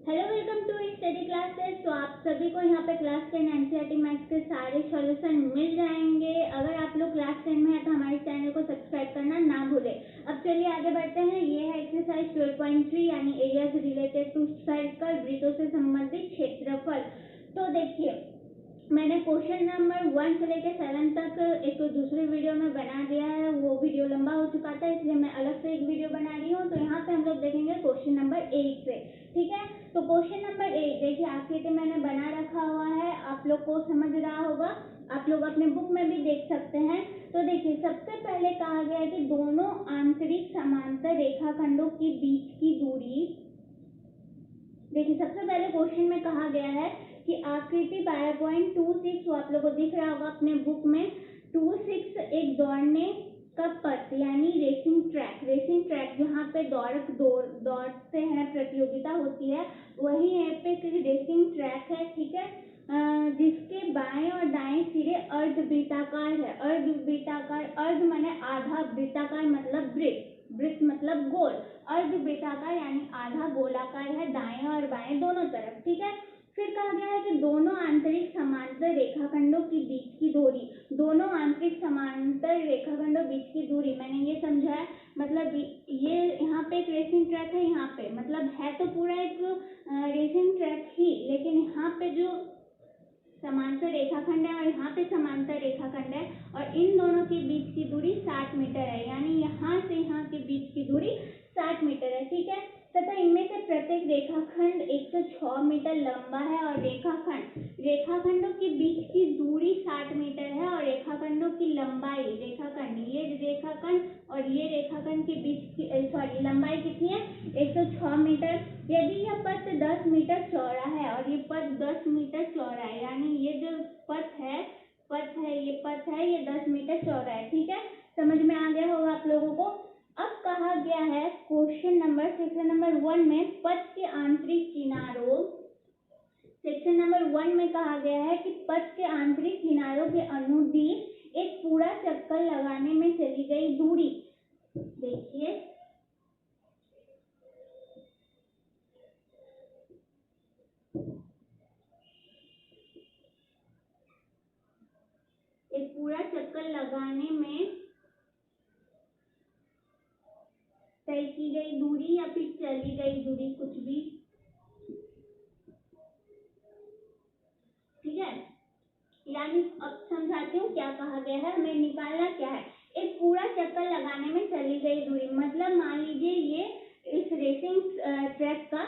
Hello, welcome to study classes. तो आप सभी को यहाँ पे क्लास 10 एनसीईआरटी मैथ्स के सारे सॉल्यूशन मिल जाएंगे। अगर आप लोग क्लास 10 में हैं तो हमारे चैनल को सब्सक्राइब करना ना भूलें। अब चलिए आगे बढ़ते हैं। ये है एक्सरसाइज 12.3 यानी एरियाज रिलेटेड टू सर्कल, वृत्तों से संबंधित क्षेत्रफल। तो देखिए, मैंने क्वेश्चन नंबर 1 से लेकर 7 तक एक दूसरे वीडियो में बना दिया है। वो वीडियो लंबा हो चुका था, इसलिए मैं अलग से एक वीडियो बना रही हूँ। तो यहाँ पे हम लोग देखेंगे क्वेश्चन नंबर 8 से। ठीक है, तो क्वेश्चन नंबर 8 देखिए, आकृति मैंने बना रखा हुआ है, आप लोग को समझ रहा होगा। आप लोग अपने बुक में भी देख सकते हैं। तो देखिए, सबसे पहले कहा गया है कि दोनों आंतरिक समांतर रेखाखंडों के बीच की दूरी। देखिए, सबसे पहले क्वेश्चन में कहा गया है कि आकृति 12.26, वो आप लोगों को दिख रहा होगा अपने बुक में। 26 एक दौड़ने का पथ यानी रेसिंग ट्रैक जहाँ पे दौड़ते हैं, प्रतियोगिता होती है, वही यहाँ पे एक रेसिंग ट्रैक है। ठीक है, जिसके बाएं और दाएं सिरे अर्धवृत्ताकार है। अर्ध माने आधा, वृत्ताकार मतलब वृत्त मतलब गोल। अर्धवृत्ताकार यानी आधा गोलाकार है, दाएं और बाएं दोनों तरफ। ठीक है, फिर कहा गया है कि दोनों आंतरिक समांतर रेखाखंडों के बीच की दूरी। दोनों आंतरिक समांतर रेखाखंडों बीच की दूरी मैंने ये समझा है, मतलब ये यहाँ पे एक रेसिंग ट्रैक है, यहाँ पे मतलब है तो पूरा एक रेसिंग ट्रैक ही, लेकिन यहाँ पे जो समांतर रेखाखंड है और यहाँ पे समांतर रेखाखंड है, और इन दोनों के बीच की दूरी 60 मीटर है, यानी यहाँ से यहाँ के बीच की दूरी 60 मीटर है। ठीक है, तथा इनमें से प्रत्येक रेखाखंड 106 मीटर लंबा है, और रेखाखंडों के बीच की दूरी 60 मीटर है, और रेखाखंडों की लंबाई, ये रेखाखंड और ये रेखाखंड के बीच की लंबाई कितनी है, 106 मीटर। यदि यह पथ 10 मीटर चौड़ा है और ये पथ 10 मीटर चौड़ा है, यानी ये जो पथ है ये 10 मीटर चौड़ा है। ठीक है, समझ में आ गया होगा आप लोगों को। अब कहा गया है सेक्शन नंबर 1 में पथ के आंतरिक किनारों, सेक्शन नंबर 1 में कहा गया है कि पथ के आंतरिक किनारों के अनुदिश एक पूरा चक्कर लगाने में चली गई दूरी। देखिए, एक पूरा चक्कर लगाने में तय की गई दूरी या फिर चली गई दूरी, कुछ भी। ठीक है, यानी अब समझाती हूँ क्या कहा गया है, हमें निकालना क्या है। एक पूरा चक्कर लगाने में चली गई दूरी मतलब मान लीजिए ये इस रेसिंग ट्रैक का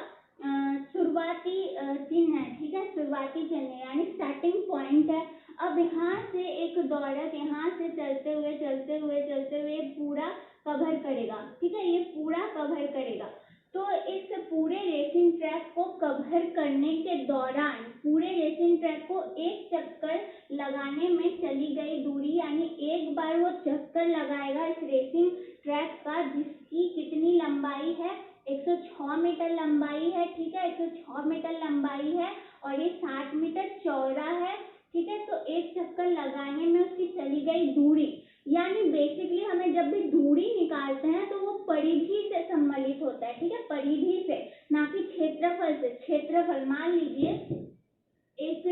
शुरुआती चिन्ह है। ठीक है, शुरुआती चिन्ह यानी स्टार्टिंग पॉइंट है। अब यहाँ से एक दौड़क यहाँ से चलते हुए पूरा कवर करेगा। ठीक है, ये पूरा कवर करेगा। तो इस पूरे रेसिंग ट्रैक को कवर करने के दौरान पूरे रेसिंग ट्रैक को एक चक्कर लगाने में चली गई दूरी, यानी एक बार वो चक्कर लगाएगा इस रेसिंग ट्रैक का, जिसकी कितनी लंबाई है, 106 मीटर लंबाई है। ठीक है, 106 मीटर लंबाई है और ये 60 मीटर चौड़ा है। ठीक है, तो एक चक्कर लगाने में उसकी चली गई दूरी, यानी बेसिकली हमें जब भी दूरी निकालते हैं तो वो परिधि से सम्मिलित होता है। ठीक है, परिधि से, ना कि क्षेत्रफल से। क्षेत्रफल, मान लीजिए एक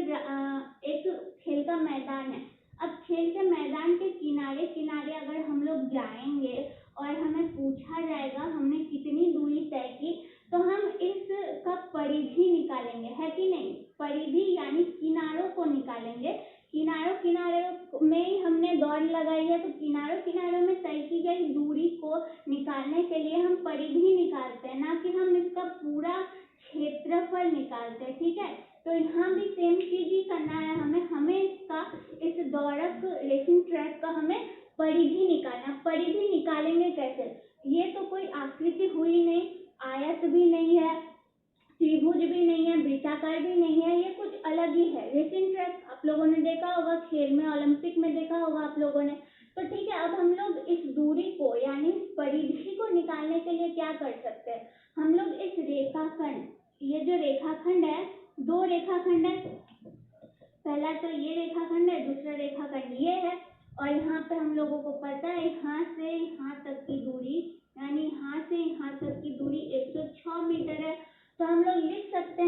खेल का मैदान है। अब खेल के मैदान के किनारे किनारे अगर हम लोग जाएंगे और हमें पूछा जाएगा हमने कितनी दूरी तय की, तो हम इसका परिधि निकालेंगे, है कि नहीं। परिधि यानी किनारों को निकालेंगे। किनारों में ही हमने दौड़ लगाई है, तो किनारों में तय की गई दूरी को निकालने के लिए हम परिधि निकालते हैं, ना कि हम इसका पूरा क्षेत्रफल निकालते हैं। ठीक है, तो यहाँ भी सेम चीज ही करना है हमें इसका, इस दौड़क रेसिंग ट्रैक का हमें परिधि निकालना। परिधि निकालेंगे कैसे, ये तो कोई आकृति हुई नहीं, आयत भी नहीं है, त्रिभुज भी नहीं है, वृत्ताकार भी नहीं है, ये कुछ अलग ही है। रेसिंग ट्रैक आप लोगों ने देखा होगा, खेल में, ओलंपिक में देखा होगा आप लोगों ने। तो ठीक है, अब हम लोग इस दूरी को यानी इस परिधि को निकालने के लिए क्या कर सकते हैं, हम लोग इस रेखाखंड, ये जो रेखाखंड है, दो रेखाखंड है, पहला तो ये रेखाखंड है, दूसरा रेखाखंड ये है, और यहाँ पे हम लोगों को पता है यहाँ से यहाँ तक की दूरी, यानी यहाँ से यहाँ तक की दूरी 106 मीटर है। तो हम लोग लिख सकते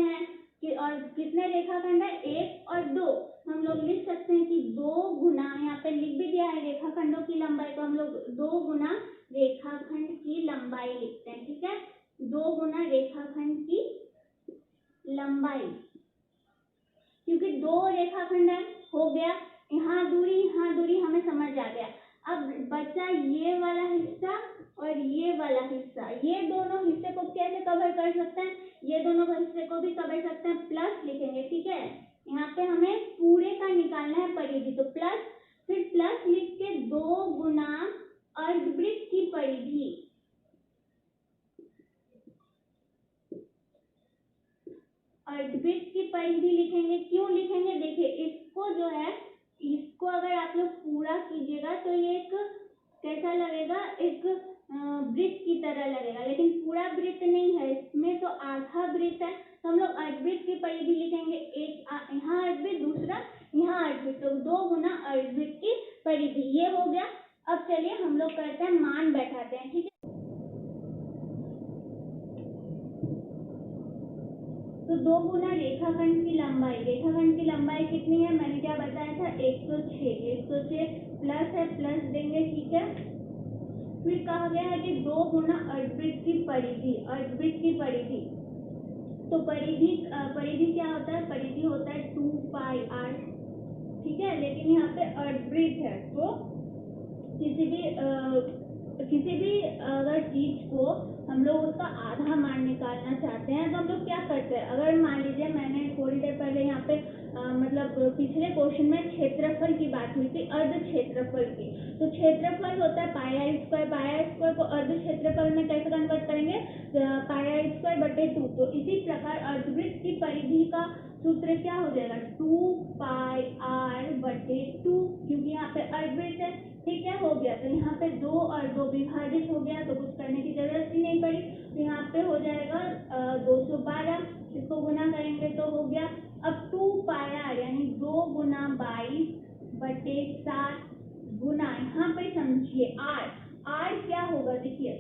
लंबाई, क्योंकि दो रेखाखंड है, हो गया, यहाँ दूरी हमें समझ आ गया। अब बचा ये वाला हिस्सा और ये वाला हिस्सा, ये दोनों हिस्से को कैसे कवर कर सकते हैं, ये दोनों हिस्से को भी कवर सकते हैं, प्लस लिखेंगे, ठीक है। यहाँ पे हमें पूरे का निकालना है परिधि, तो प्लस, फिर प्लस लिख के 2 गुना अर्धवृत्त की परिधि, अर्धवृत्त की परिधि लिखेंगे। क्यों लिखेंगे, देखिए इसको जो है, इसको अगर आप लोग पूरा कीजिएगा तो ये एक कैसा लगेगा, एक वृत्त की तरह लगेगा, लेकिन पूरा वृत्त नहीं है, इसमें तो आधा वृत्त है। तो हम लोग अर्धवृत्त की परिधि लिखेंगे, एक यहाँ अर्धवृत्त, दूसरा यहाँ अर्धवृत्त, तो 2 गुना अर्धवृत्त की परिधि, ये हो गया। अब चलिए हम लोग करते हैं, मान बैठाते हैं, ठीक है। तो 2 गुना रेखाखंड की लंबाई, रेखाखंड की लंबाई कितनी है, मैंने क्या बताया था, 106 प्लस है, प्लस देंगे, ठीक है। फिर कहा गया है कि 2 गुना अर्धवृत्त की परिधि, अर्धवृत्त की परिधि, तो परिधि क्या होता है, परिधि होता है 2 पाई r, ठीक है। लेकिन यहाँ पे अर्धवृत्त है, तो किसी भी अगर चीज को हम लोग उसका आधा मान निकालना चाहते हैं, तो हम लोग क्या करते हैं, अगर मान लीजिए मैंने थोड़ी देर पहले यहाँ पे मतलब पिछले क्वेश्चन में क्षेत्रफल की बात हुई थी, अर्ध क्षेत्रफल की, तो क्षेत्रफल होता है पाई r स्क्वायर, पाई r स्क्वायर को अर्ध क्षेत्रफल में कैसे कन्वर्ट करेंगे, पाई r स्क्वायर बटे 2। तो इसी प्रकार अर्धवृत्त की परिधि का सूत्र क्या हो जाएगा, 2 पाई r बटे 2, क्योंकि यहाँ पे अर्धवृत्त है, ठीक है, हो गया। तो यहाँ पे 2 और 2 विभाजित हो गया, तो कुछ करने की जरूरत ही नहीं पड़ी, तो यहाँ पे हो जाएगा 212, इसको गुना करेंगे तो हो गया। अब 2 पाई r यानी 2 गुना 22 बटे 7 गुना, यहाँ पे समझिए r क्या होगा, देखिए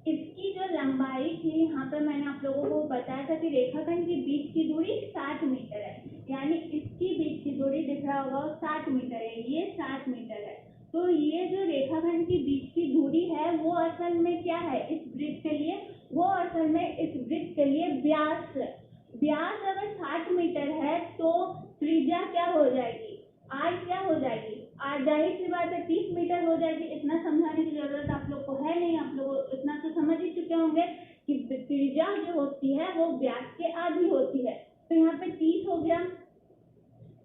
इसकी जो लंबाई थी, यहाँ पे मैंने आप लोगों को बताया था कि रेखाखंड के बीच की दूरी 60 मीटर है, यानी इसकी बीच की दूरी दिख रहा होगा 60 मीटर है, ये 60 मीटर है। तो ये जो रेखाखंड की बीच की दूरी है वो असल में क्या है, इस वृत्त के लिए, वो असल में इस वृत्त के लिए व्यास है। व्यास अगर 60 मीटर है तो त्रिज्या क्या हो जाएगी, r क्या हो जाएगी, r जाहिर सी बात है 30 मीटर हो जाएगी। इतना समझाने की जरूरत आप लोग को है नहीं, आप लोग इतना तो समझ ही चुके होंगे कि त्रिज्या जो होती है वो व्यास के आधी होती है। तो यहाँ पे 30 हो गया,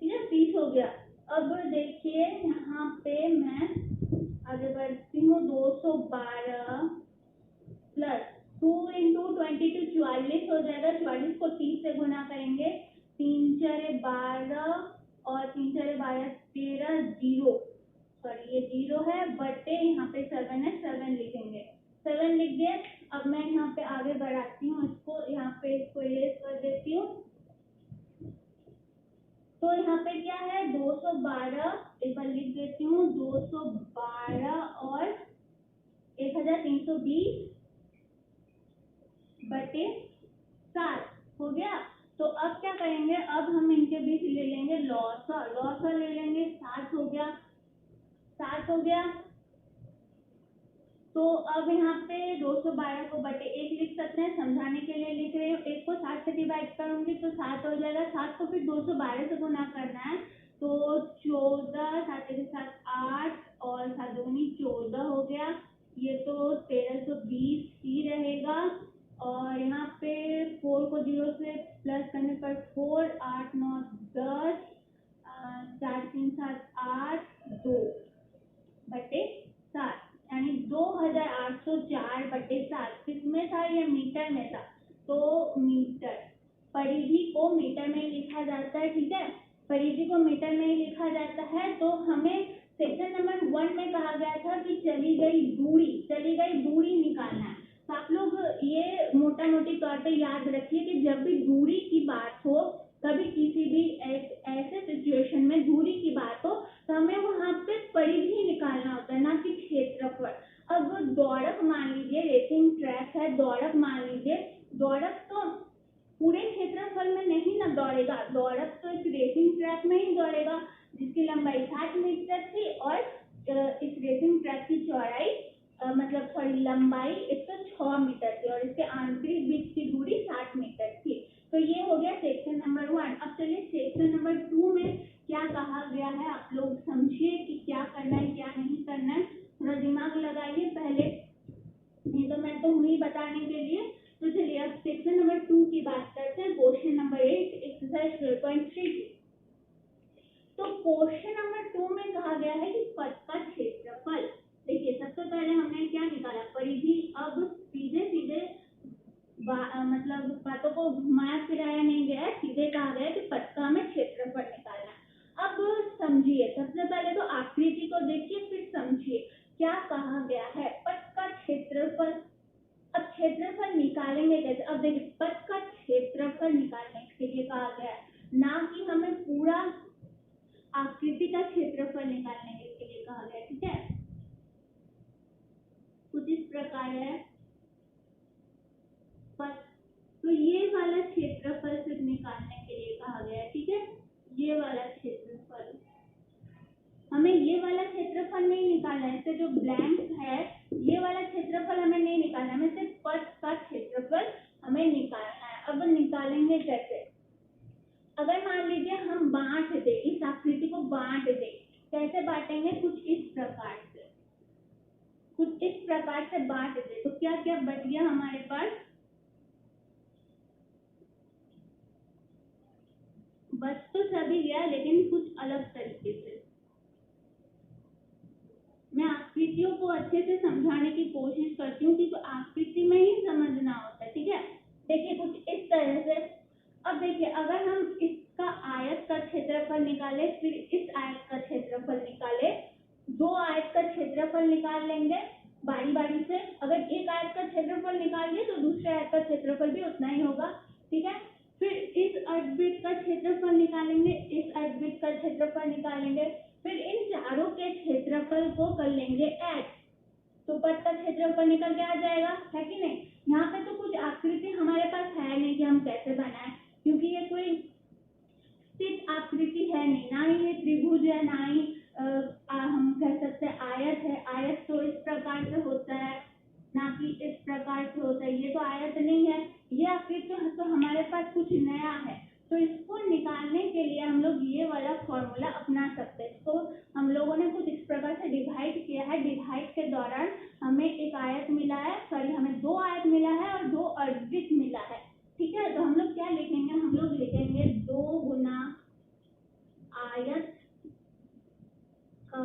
ठीक है, 30 हो गया। अब देखिए यहाँ पे मैं आगे बढ़ती हूँ, 212 प्लस 2 इंटू 22 44 हो जाएगा, 44 को 30 से गुना करेंगे, 3 4 12 और 3 4 12 13, 0, सॉरी ये 0 है, बटे यहाँ पे 7 है, 7 लिखेंगे, 7 लिख दिए। अब मैं यहाँ पे आगे बढ़ाती हूँ, इसको यहाँ पे इसको इरेज कर देती हूँ। तो यहाँ पे क्या है, 212, एक बार लिख देती हूँ, 212 और 1320 बटे 7 हो गया। तो अब क्या करेंगे, अब हम इनके बीच ले लेंगे लॉसा ले लेंगे, 7 हो गया, 7 हो गया। तो अब यहाँ पे 212 को बटे 1 लिख सकते हैं, समझाने के लिए लिख रहे हो, 1 को 7 से डिवाइड करूंगी तो 7 हो जाएगा, 7 को फिर 212 से गुना करना है, तो 14, 7 के साथ 8 और 7 दूनी 14 हो गया, ये तो 1320 ही रहेगा। और यहाँ पे 4 को 0 से प्लस करने पर 4, 8 9 10, 4 3 7 8, 2 बटे 7, यानी 2804 बटे 7 किसमें था, ये मीटर में था, तो मीटर, परिधि को मीटर में लिखा जाता है, ठीक है, परिधि को मीटर में लिखा जाता है। तो हमें सेक्शन नंबर 1 में कहा गया था कि चली गई दूरी निकालना है। तो आप लोग ये मोटा मोटी तौर पे याद रखिए कि जब भी दूरी की बात हो, कभी किसी भी ऐसे सिचुएशन में दूरी की बात हो, तो हमें वहां पे परिधि निकालना होता है, ना कि क्षेत्रफल। अब दौड़क मान लीजिए, रेसिंग ट्रैक है, दौड़क मान लीजिए, दौड़क तो पूरे क्षेत्रफल में नहीं ना दौड़ेगा, दौड़क तो इस रेसिंग ट्रैक में ही दौड़ेगा जिसकी लंबाई 60 मीटर थी, और इस रेसिंग ट्रैक की चौड़ाई मतलब सॉरी लंबाई 106 मीटर थी, और इसके आंतरिक बीच की दूरी 60 मीटर थी। तो ये हो मतलब बातों को घुमाया फिराया नहीं गया है, सीधे कहा गया कि पथ का हमें क्षेत्रफल निकालना है। अब समझिए, सबसे पहले तो आकृति को देखिए फिर समझिए क्या कहा गया है। पथ का क्षेत्रफल, अब क्षेत्रफल निकालेंगे कैसे? अब देखिए पथ का क्षेत्रफल निकालने के लिए कहा गया है, ना कि हमें पूरा आकृति का क्षेत्रफल निकालने के लिए कहा गया है। ठीक है, कुछ इस प्रकार है पथ, तो ये वाला क्षेत्रफल सिर्फ निकालने के लिए कहा गया है। ठीक है, ये वाला क्षेत्रफल, हमें ये वाला क्षेत्रफल नहीं निकालना है, इससे जो ब्लैंक है ये वाला क्षेत्रफल हमें नहीं निकालना है, हमें सिर्फ पथ का क्षेत्रफल हमें निकालना है। अब निकालेंगे कैसे? अगर मान लीजिए हम बांट दे, इस आकृति को बांट दे, कैसे बांटेंगे? कुछ इस प्रकार से, कुछ इस प्रकार से बांट दे, तो क्या क्या बच गया हमारे पास? बच तो सभी गया, लेकिन कुछ अलग तरीके से। मैं आकृतियों को अच्छे से समझाने की कोशिश करती हूँ, क्योंकि आकृति में ही समझना होता है। ठीक है, देखिए कुछ इस तरह से। अब देखिए अगर हम इसका आयत का क्षेत्रफल निकाले, फिर इस आयत का क्षेत्रफल निकाले, दो आयत का क्षेत्रफल निकाल लेंगे बारी बारी से। अगर एक आयत का क्षेत्रफल निकाल दिए तो दूसरे आयत का क्षेत्रफल भी उतना ही होगा। ठीक है, फिर इस अर्धवृत्त का क्षेत्रफल निकालेंगे, इस अर्धवृत्त का क्षेत्रफल निकालेंगे, फिर इन चारों के क्षेत्रफल को कर लेंगे ऐड, तो पथ का क्षेत्रफल निकल के आ जाएगा, है कि नहीं? यहाँ पे तो कुछ आकृति हमारे पास है नहीं कि हम कैसे बनाएं, क्योंकि ये कोई स्थित आकृति है नहीं, ना ही ये त्रिभुज है, ना ही हम कह सकते हैं आयत है। आयत तो इस प्रकार से होता है, ना कि इस प्रकार से होता है। ये तो आयत नहीं है, ये आकृति तो हमारे पास कुछ नया है। तो इसको निकालने के लिए हम लोग ये वाला फॉर्मूला अपना सकते हैं। तो हम लोगों ने कुछ इस प्रकार से डिवाइड किया है, डिवाइड के दौरान हमें एक आयत मिला है, सॉरी हमें दो आयत मिला है और दो अर्धवृत्त मिला है। ठीक है, तो हम लोग क्या लिखेंगे? हम लोग लिखेंगे 2 गुना आयत का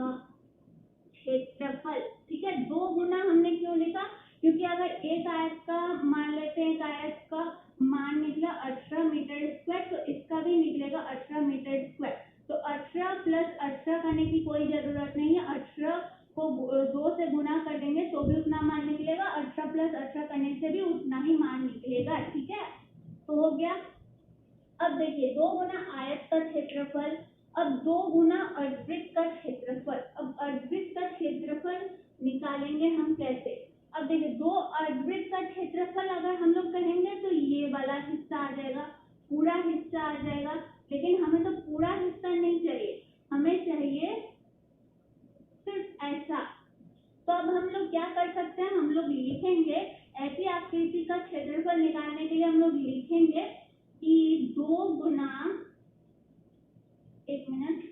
क्षेत्रफल। ठीक है, 2 गुना हमने क्यों लिखा? क्योंकि अगर एक आयत का मान लेते हैं, एक आयत का मान निकला 18 मीटर स्क्वायर, तो इसका भी निकलेगा 18 मीटर स्क्वायर। तो 18 प्लस 18 करने की कोई जरूरत नहीं है, 18 को 2 से गुना कर देंगे तो भी उतना मान निकलेगा, 18 प्लस 18 करने से भी उतना ही मान निकलेगा। ठीक है, तो हो गया। अब देखिए 2 गुना आयत का क्षेत्रफल, अब 2 गुना अर्धवृत्त का क्षेत्रफल। अब अर्धवृत्त का क्षेत्रफल निकालेंगे हम कैसे? अब देखिए 2 अर्धवृत्त का क्षेत्रफल अगर हम लोग कहेंगे तो ये वाला हिस्सा आ जाएगा, पूरा हिस्सा आ जाएगा, लेकिन हमें तो पूरा हिस्सा नहीं चाहिए, हमें चाहिए सिर्फ ऐसा। तो अब हम लोग क्या कर सकते हैं? हम लोग लिखेंगे, ऐसी आकृति का क्षेत्रफल निकालने के लिए हम लोग लिखेंगे कि 2 गुना, एक मिनट,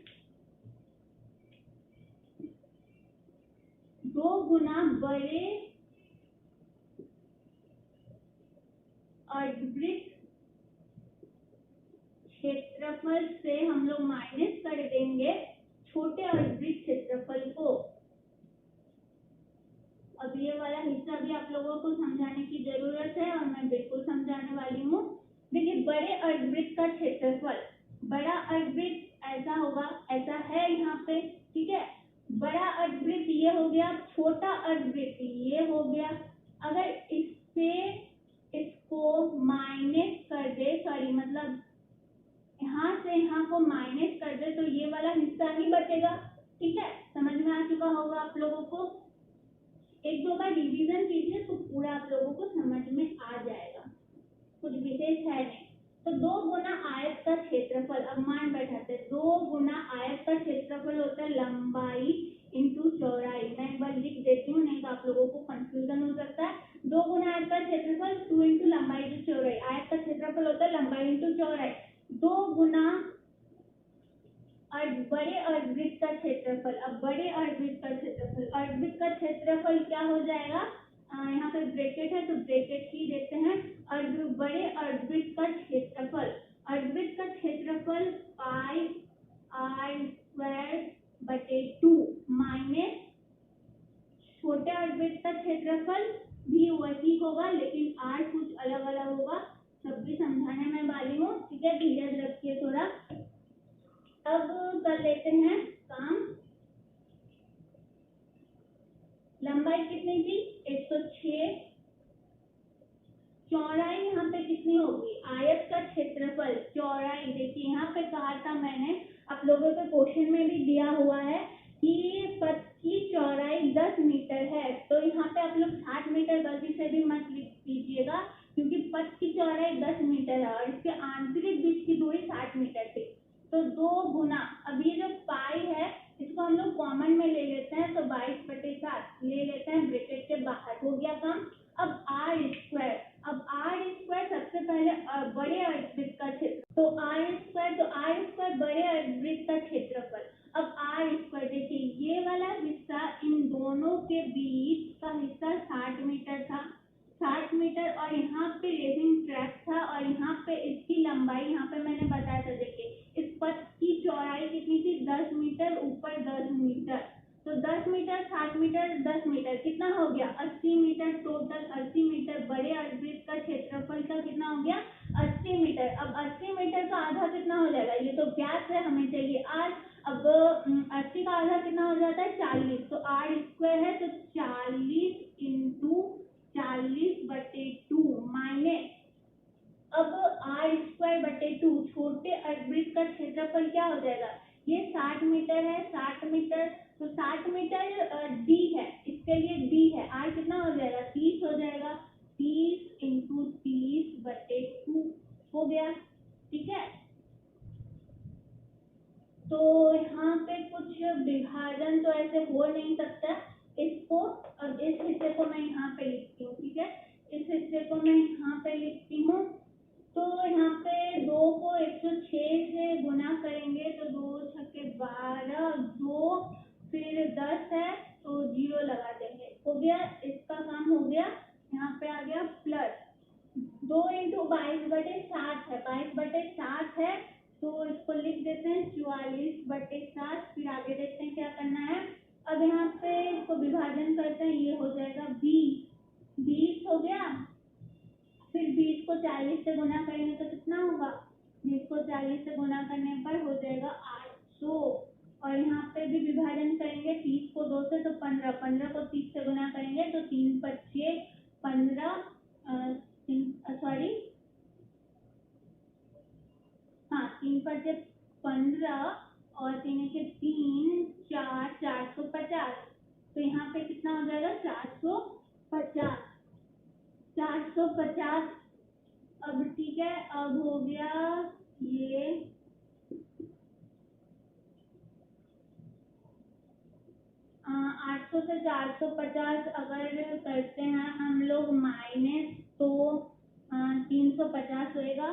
2 गुना बड़े अर्धवृत्त क्षेत्रफल से हम लोग माइनस कर देंगे छोटे अर्धवृत्त क्षेत्रफल को। अब ये वाला हिस्सा भी आप लोगों को समझाने की जरूरत है और मैं बिल्कुल समझाने वाली हूँ। देखिए बड़े अर्धवृत्त का क्षेत्रफल, बड़ा अर्धवृत्त ऐसा होगा, ऐसा है यहाँ पे। ठीक है, बड़ा अर्धवृत्त ये हो गया, छोटा अर्धवृत्त ये हो गया। अगर इससे इसको माइनस कर दे, सॉरी मतलब यहाँ से यहाँ को माइनस कर दे, तो ये वाला हिस्सा ही बचेगा। ठीक है, समझ में आ चुका होगा आप लोगों को। एक दो बार रिवीजन कीजिए तो पूरा आप लोगों को समझ में आ जाएगा, कुछ विशेष है नहीं। तो 2 गुना आयत का क्षेत्रफल, अब मान बैठाते हैं, 2 गुना आयत का क्षेत्रफल होता है लंबाई इंटू चौड़ाई। मैं एक बार लिख देती हूँ, नहीं तो आप लोगों को कंफ्यूजन हो सकता है। 2 गुना आयत का क्षेत्रफल 2 इंटू लंबाई इंटू चौड़ाई। आयत का क्षेत्रफल होता है लंबाई इंटू चौड़ाई। 2 गुना बड़े अर्धवृत्त का क्षेत्रफल, अब बड़े अर्धवृत्त का क्षेत्रफल, अर्धवृत्त का क्षेत्रफल क्या हो जाएगा? यहाँ पे ब्रैकेट है तो ब्रैकेट ही देते हैं। बड़े अर्धवृत्त का क्षेत्रफल, अर्धवृत्त का क्षेत्रफल पाई आर स्क्वायर बटे 2 माइनस छोटे अर्धवृत्त का क्षेत्रफल भी वही होगा, लेकिन आर कुछ अलग अलग चौड़ाई यहाँ पे कितनी होगी, आयत का क्षेत्रफल चौड़ाई, देखिए यहाँ पे कहा था मैंने, आप लोगों के क्वेश्चन में भी दिया हुआ है कि पथ की चौड़ाई 10 मीटर है, तो यहाँ पे आप लोग 60 मीटर गलती से भी मत लिख दीजिएगा, क्योंकि पथ की चौड़ाई 10 मीटर है और इसके आंतरिक बीच की दूरी 60 मीटर थी। तो 2 गुना, अब ये जो पाई है इसको हम लोग कॉमन में ले लेते हैं, तो 22/7 ले लेते हैं, ब्रैकेट के बाहर, हो गया काम। अब आर स्क्वायर, अब आर स्क्वायर सबसे पहले बड़े अर्धवृत्त का क्षेत्र, तो आर स्क्वायर बड़े अर्धवृत्त का क्षेत्रफल। अब आर स्क्वायर देखिए, ये वाला हिस्सा इन दोनों के बीच का हिस्सा 60 मीटर था, 60 मीटर, और यहाँ पे रेसिंग ट्रैक था, और यहाँ पे इसकी लंबाई, यहाँ पे मैंने बताया था, देखिए इस पथ की चौड़ाई कितनी थी, 10 मीटर, ऊपर 10 मीटर, तो 10 मीटर 60 मीटर 10 मीटर कितना हो गया, 80 मीटर, टोटल 80 मीटर। बड़े अर्धवृत्त का क्षेत्रफल का कितना हो गया, 80 मीटर। अब 80 मीटर का आधा कितना हो जाएगा, ये तो व्यास है, हमें चाहिए आर। अब 80 का आधा कितना हो जाता है, 40, तो आर स्क्वायर है, तो 40 इंटू 40/2 माइनस, अब आर स्क्वायर बटे 2, छोटे अर्धवृत्त का क्षेत्रफल क्या हो जाएगा, ये 60 मीटर है, 60 मीटर, तो 60 मीटर डी है, इसके लिए डी है, आर कितना हो जाएगा, 30 हो जाएगा, 30 इंटू 30/2 हो गया, ठीक है। तो यहाँ पे कुछ विभाजन तो ऐसे हो नहीं सकता, इसको, अब इस हिस्से को मैं यहाँ पे लिखती हूँ, ठीक है, इस हिस्से को मैं यहाँ पे लिखती हूँ, तो यहाँ पे 2 को 106 से गुना करेंगे, तो 2 छक्के 12, 2 फिर 10 है, तो 0 लगा देंगे, हो गया, इसका काम हो गया। यहाँ पे आ गया प्लस 2 इंटू 22/7 है, 22/7 है, तो इसको लिख देते हैं 44/7, फिर आगे देखते हैं क्या करना है। अब यहाँ पे इसको विभाजन करते हैं, ये हो जाएगा 20 हो गया, फिर 20 को 40 से गुना करेंगे तो कितना होगा, 20 को 40 से गुना करने पर हो जाएगा 800, और यहाँ पे भी विभाजन करेंगे, 30 को 2 से, तो 15 को 30 से गुना करेंगे, तो 3 × 5 = 15, सॉरी, हाँ 3 × 5 = 15, और 3 × 3 = 4, 450, तो यहाँ पे कितना हो जाएगा, 450। अब ठीक है, अब हो गया ये 800 से 450 अगर करते हैं हम लोग माइनस, तो 350 होएगा,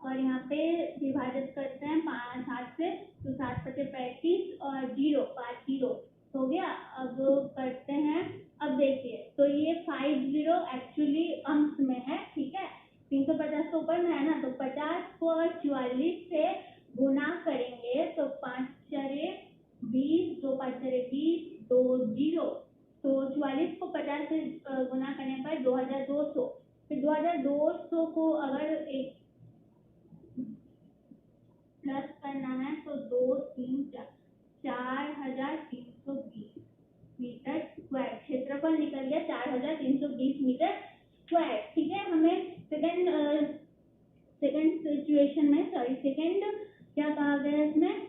और यहाँ पे विभाजित करते हैं 7 से, तो 7 × 5 = 35, और 0 5 0 हो गया। अब करते हैं, अब देखिए, तो ये 50 एक्चुअली अंश में है, ठीक है, 350 तो ऊपर में है ना, तो 50 को अगर 44 से गुना करेंगे, तो 5 × 4 = 20, 2 × 5 = 20, 2 0, तो 44 को 50 से गुना करने पर 2200, फिर 2200 को अगर एक प्लस करना है, तो 2 3 4 4320 मीटर स्क्वायर क्षेत्रफल निकल गया, 4320 मीटर स्क्वायर, ठीक है। हमें सेकंड सिचुएशन में, सॉरी सेकंड क्या कहा गया इसमें,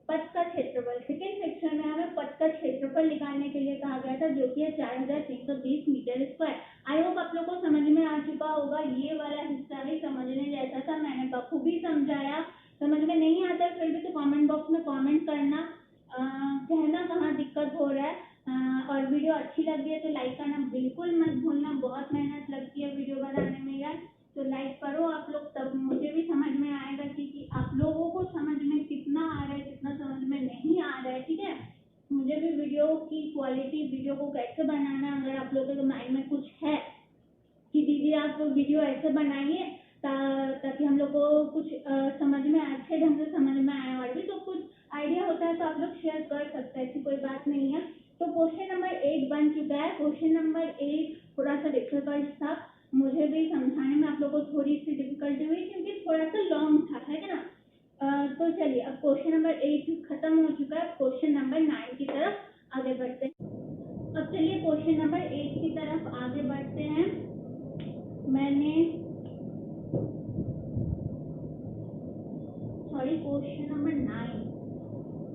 पथ का क्षेत्रफल, सेकंड सेक्शन में हमें पथ का क्षेत्रफल निकालने के लिए कहा गया था, जो कि है 4320 मीटर स्क्वायर। आई होप आप लोग को समझ में आ चुका होगा, ये वाला हिस्सा भी समझने जैसा था, मैंने बखूबी समझाया, समझ में नहीं आता फिर भी तो कमेंट बॉक्स में कमेंट करना, कहना कहाँ दिक्कत हो रहा है, और वीडियो अच्छी लगी है तो लाइक करना बिल्कुल मत भूलना, बहुत मेहनत लगती है वीडियो बनाने में यार, तो लाइक करो आप लोग, तब मुझे भी समझ में आएगा कि आप लोगों को समझ में कितना आ रहा है, कितना समझ में नहीं आ रहा है, ठीक है। मुझे भी वीडियो की क्वालिटी, वीडियो को कैसे बनाना, अगर आप लोगों के माइंड में कुछ है कि दीदी आप वीडियो ऐसे बनाइए ताकि हम लोग को कुछ समझ में, अच्छे ढंग से समझ में आए, और भी तो कुछ आइडिया होता है तो आप लोग शेयर कर सकते हैं, ऐसी कोई बात नहीं है। तो क्वेश्चन नंबर 8 बन चुका है। क्वेश्चन नंबर 8 थोड़ा सा डिफिकल्ट था, मुझे भी समझाने में आप लोग को थोड़ी सी डिफिकल्टी हुई, क्योंकि थोड़ा सा लॉन्ग था, है ना। तो चलिए, अब क्वेश्चन नंबर 8 खत्म हो चुका है, क्वेश्चन नंबर 9 की तरफ आगे बढ़ते हैं। अब चलिए क्वेश्चन नंबर 8 की तरफ आगे बढ़ते हैं।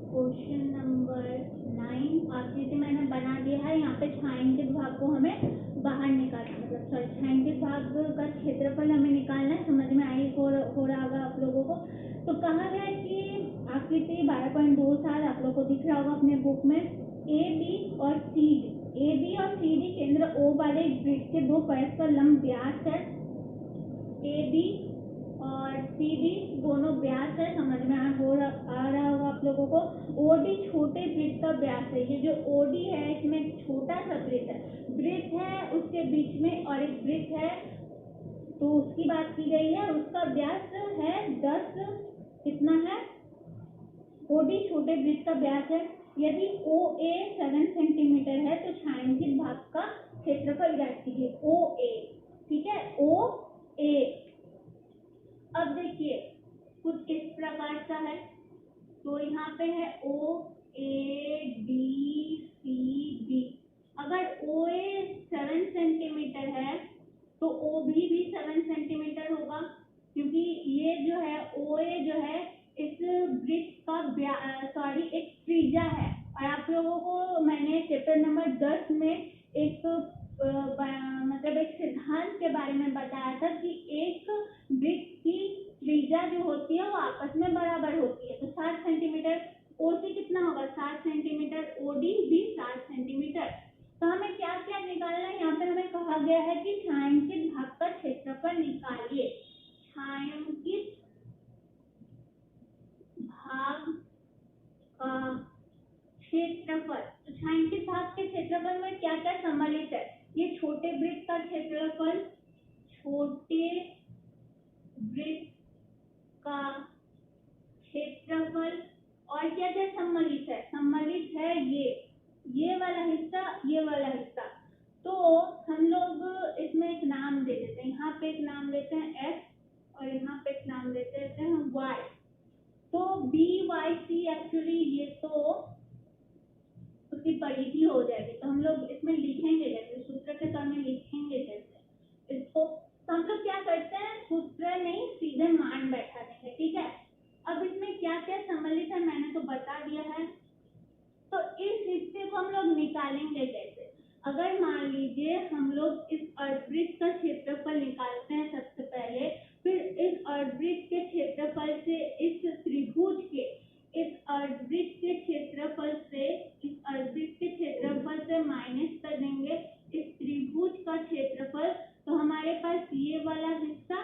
क्वेश्चन नंबर 9 आकृति मैंने बना दिया है। यहाँ पे छायांकित भाग को हमें बाहर निकालना, मतलब छायांकित भाग का क्षेत्रफल हमें निकालना है। समझ में आई हो रहा होगा आप लोगों को। तो कहा गया कि आकृति 12.27 आप लोगों को दिख रहा होगा अपने बुक में। ए बी और सी डी केंद्र ओ वाले वृत्त के दो परस्पर लंब व्यास है। ए बी और सी डी दोनों व्यास है। समझ में आ रहा होगा आप लोगों को। ओडी छोटे वृत्त का व्यास है। ये जो ओडी है इसमें छोटा सा वृत्त है उसके बीच में, और एक वृत्त है तो उसकी बात की गई है। उसका व्यास है 10, कितना है? ओडी छोटे वृत्त का व्यास है। यदि ओ ए 7 सेंटीमीटर है तो छायांकित भाग का क्षेत्रफल ज्ञात कीजिए। ओ ए, ठीक है, ओ ए। अब देखिए कुछ इस प्रकार का है। तो यहाँ पे है ओ ए बी सी डी। अगर ओ ए 7 सेंटीमीटर है तो ओ बी भी 7 सेंटीमीटर होगा, क्योंकि ये जो है ओ ए जो है इस वृत्त का एक त्रिज्या है। और आप लोगों को मैंने चैप्टर नंबर 10 में एक मतलब एक सिद्धांत के बारे में बताया था कि एक वृत्त की त्रिज्या जो होती है वो आपस में बराबर होती है। तो 7 सेंटीमीटर ओसी कितना होगा? 7 सेंटीमीटर। ओडी भी 7 सेंटीमीटर। तो हमें क्या क्या निकालना है? यहाँ पे हमें कहा गया है कि छायांकित भाग का क्षेत्रफल निकालिए। छायांकित भाग का क्षेत्रफल। तो छायांकित भाग के क्षेत्रफल में क्या क्या सम्मिलित है? ये छोटे वृत्त का क्षेत्रफल, छोटे वृत्त का क्षेत्रफल, और क्या क्या सम्मिलित है? सम्मिलित है ये वाला हिस्सा, ये वाला हिस्सा। तो हम लोग इसमें एक नाम दे देते हैं। यहाँ पे एक नाम देते हैं F और यहाँ पे एक नाम देते हैं Y। तो बी वाई सी एक्चुअली ये तो उसकी परिधि हो जाएगी। तो हम लोग इसमें लिखेंगे जैसे सूत्र के तौर में लिखेंगे जैसे इसको। तो हम लोग क्या करते हैं, सूत्र नहीं सीधे मान बैठा देंगे, ठीक है। अब इसमें क्या क्या सम्मिलित है मैंने तो बता दिया है। तो इस हिस्से को हम लोग निकालेंगे कैसे? अगर मान लीजिए हम लोग इस अर्धवृत्त का क्षेत्रफल निकालते हैं सबसे पहले, फिर इस अर्धवृत्त के क्षेत्रफल से इस त्रिभुज के इस अर्धवृत्त के क्षेत्रफल से माइनस कर देंगे इस त्रिभुज का क्षेत्रफल। तो हमारे पास ये वाला हिस्सा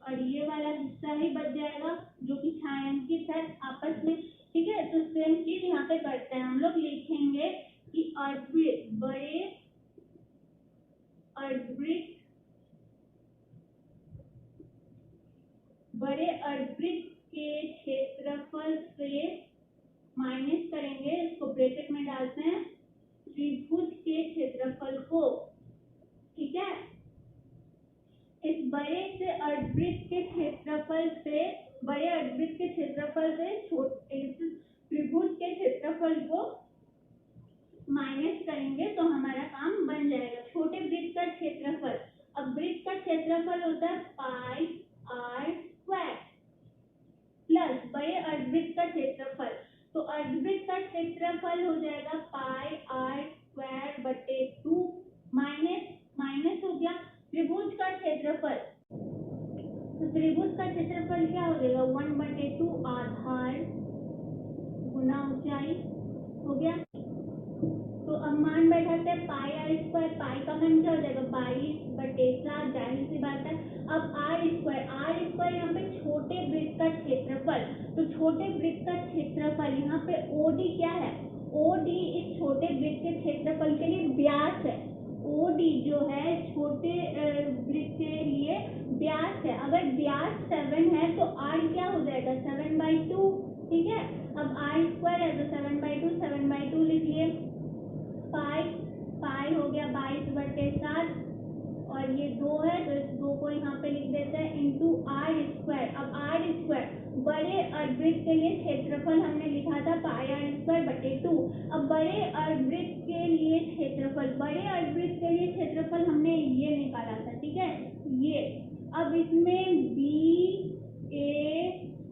और ये वाला हिस्सा ही बच जाएगा जो कि छायांकित है आपस में, ठीक है। तो सेम चीज यहाँ पे करते हैं। हम लोग लिखेंगे कि अर्धवृत्त बड़े अर्धवृत्त के क्षेत्रफल से माइनस करेंगे, इसको ब्रैकेट में डालते हैं, त्रिभुज के क्षेत्रफल को, ठीक है। इस बड़े अर्धवृत्त के क्षेत्रफल से त्रिभुज के क्षेत्रफल को माइनस करेंगे तो हमारा काम बन जाएगा। छोटे वृत्त का क्षेत्रफल, अब वृत्त का क्षेत्रफल होता है पाई आर स्क्वायर प्लस बड़े अर्धवृत्त का क्षेत्रफल। तो अर्धवृत्त का क्षेत्रफल हो जाएगा पाई आर स्क्वायर बटे 2 माइनस हो गया त्रिभुज का क्षेत्रफल। तो त्रिभुज का क्षेत्रफल क्या हो जाएगा? 1/2 आधार गुना ऊंचाई हो गया। तो अब मान बैठाते हैं पाई आर स्क्वायर। पाई का मान क्या हो जाएगा? 22/7, जाहिर सी बात है। अब आर स्क्वायर यहाँ पे छोटे वृत्त का क्षेत्रफल। तो छोटे वृत्त का क्षेत्रफल यहाँ पे ओडी क्या है? ओडी इस छोटे वृत्त के क्षेत्रफल के लिए व्यास है। ओडी जो है छोटे वृत्त के लिए व्यास है। अगर व्यास 7 है तो आर क्या हो जाएगा? 7/2, ठीक है। अब आर स्क्वायर है तो 7/2 लिख लिए। पाई हो गया 22/7 और ये 2 है तो इस 2 को यहाँ पे लिख देते हैं इनटू आर स्क्वायर। अब आर स्क्वायर बड़े अर्धवृत्त के लिए क्षेत्रफल हमने लिखा था πr²/2। अब बड़े अर्धवृत्त के लिए क्षेत्रफल हमने ये निकाला था, ठीक है, ये। अब इसमें बी ए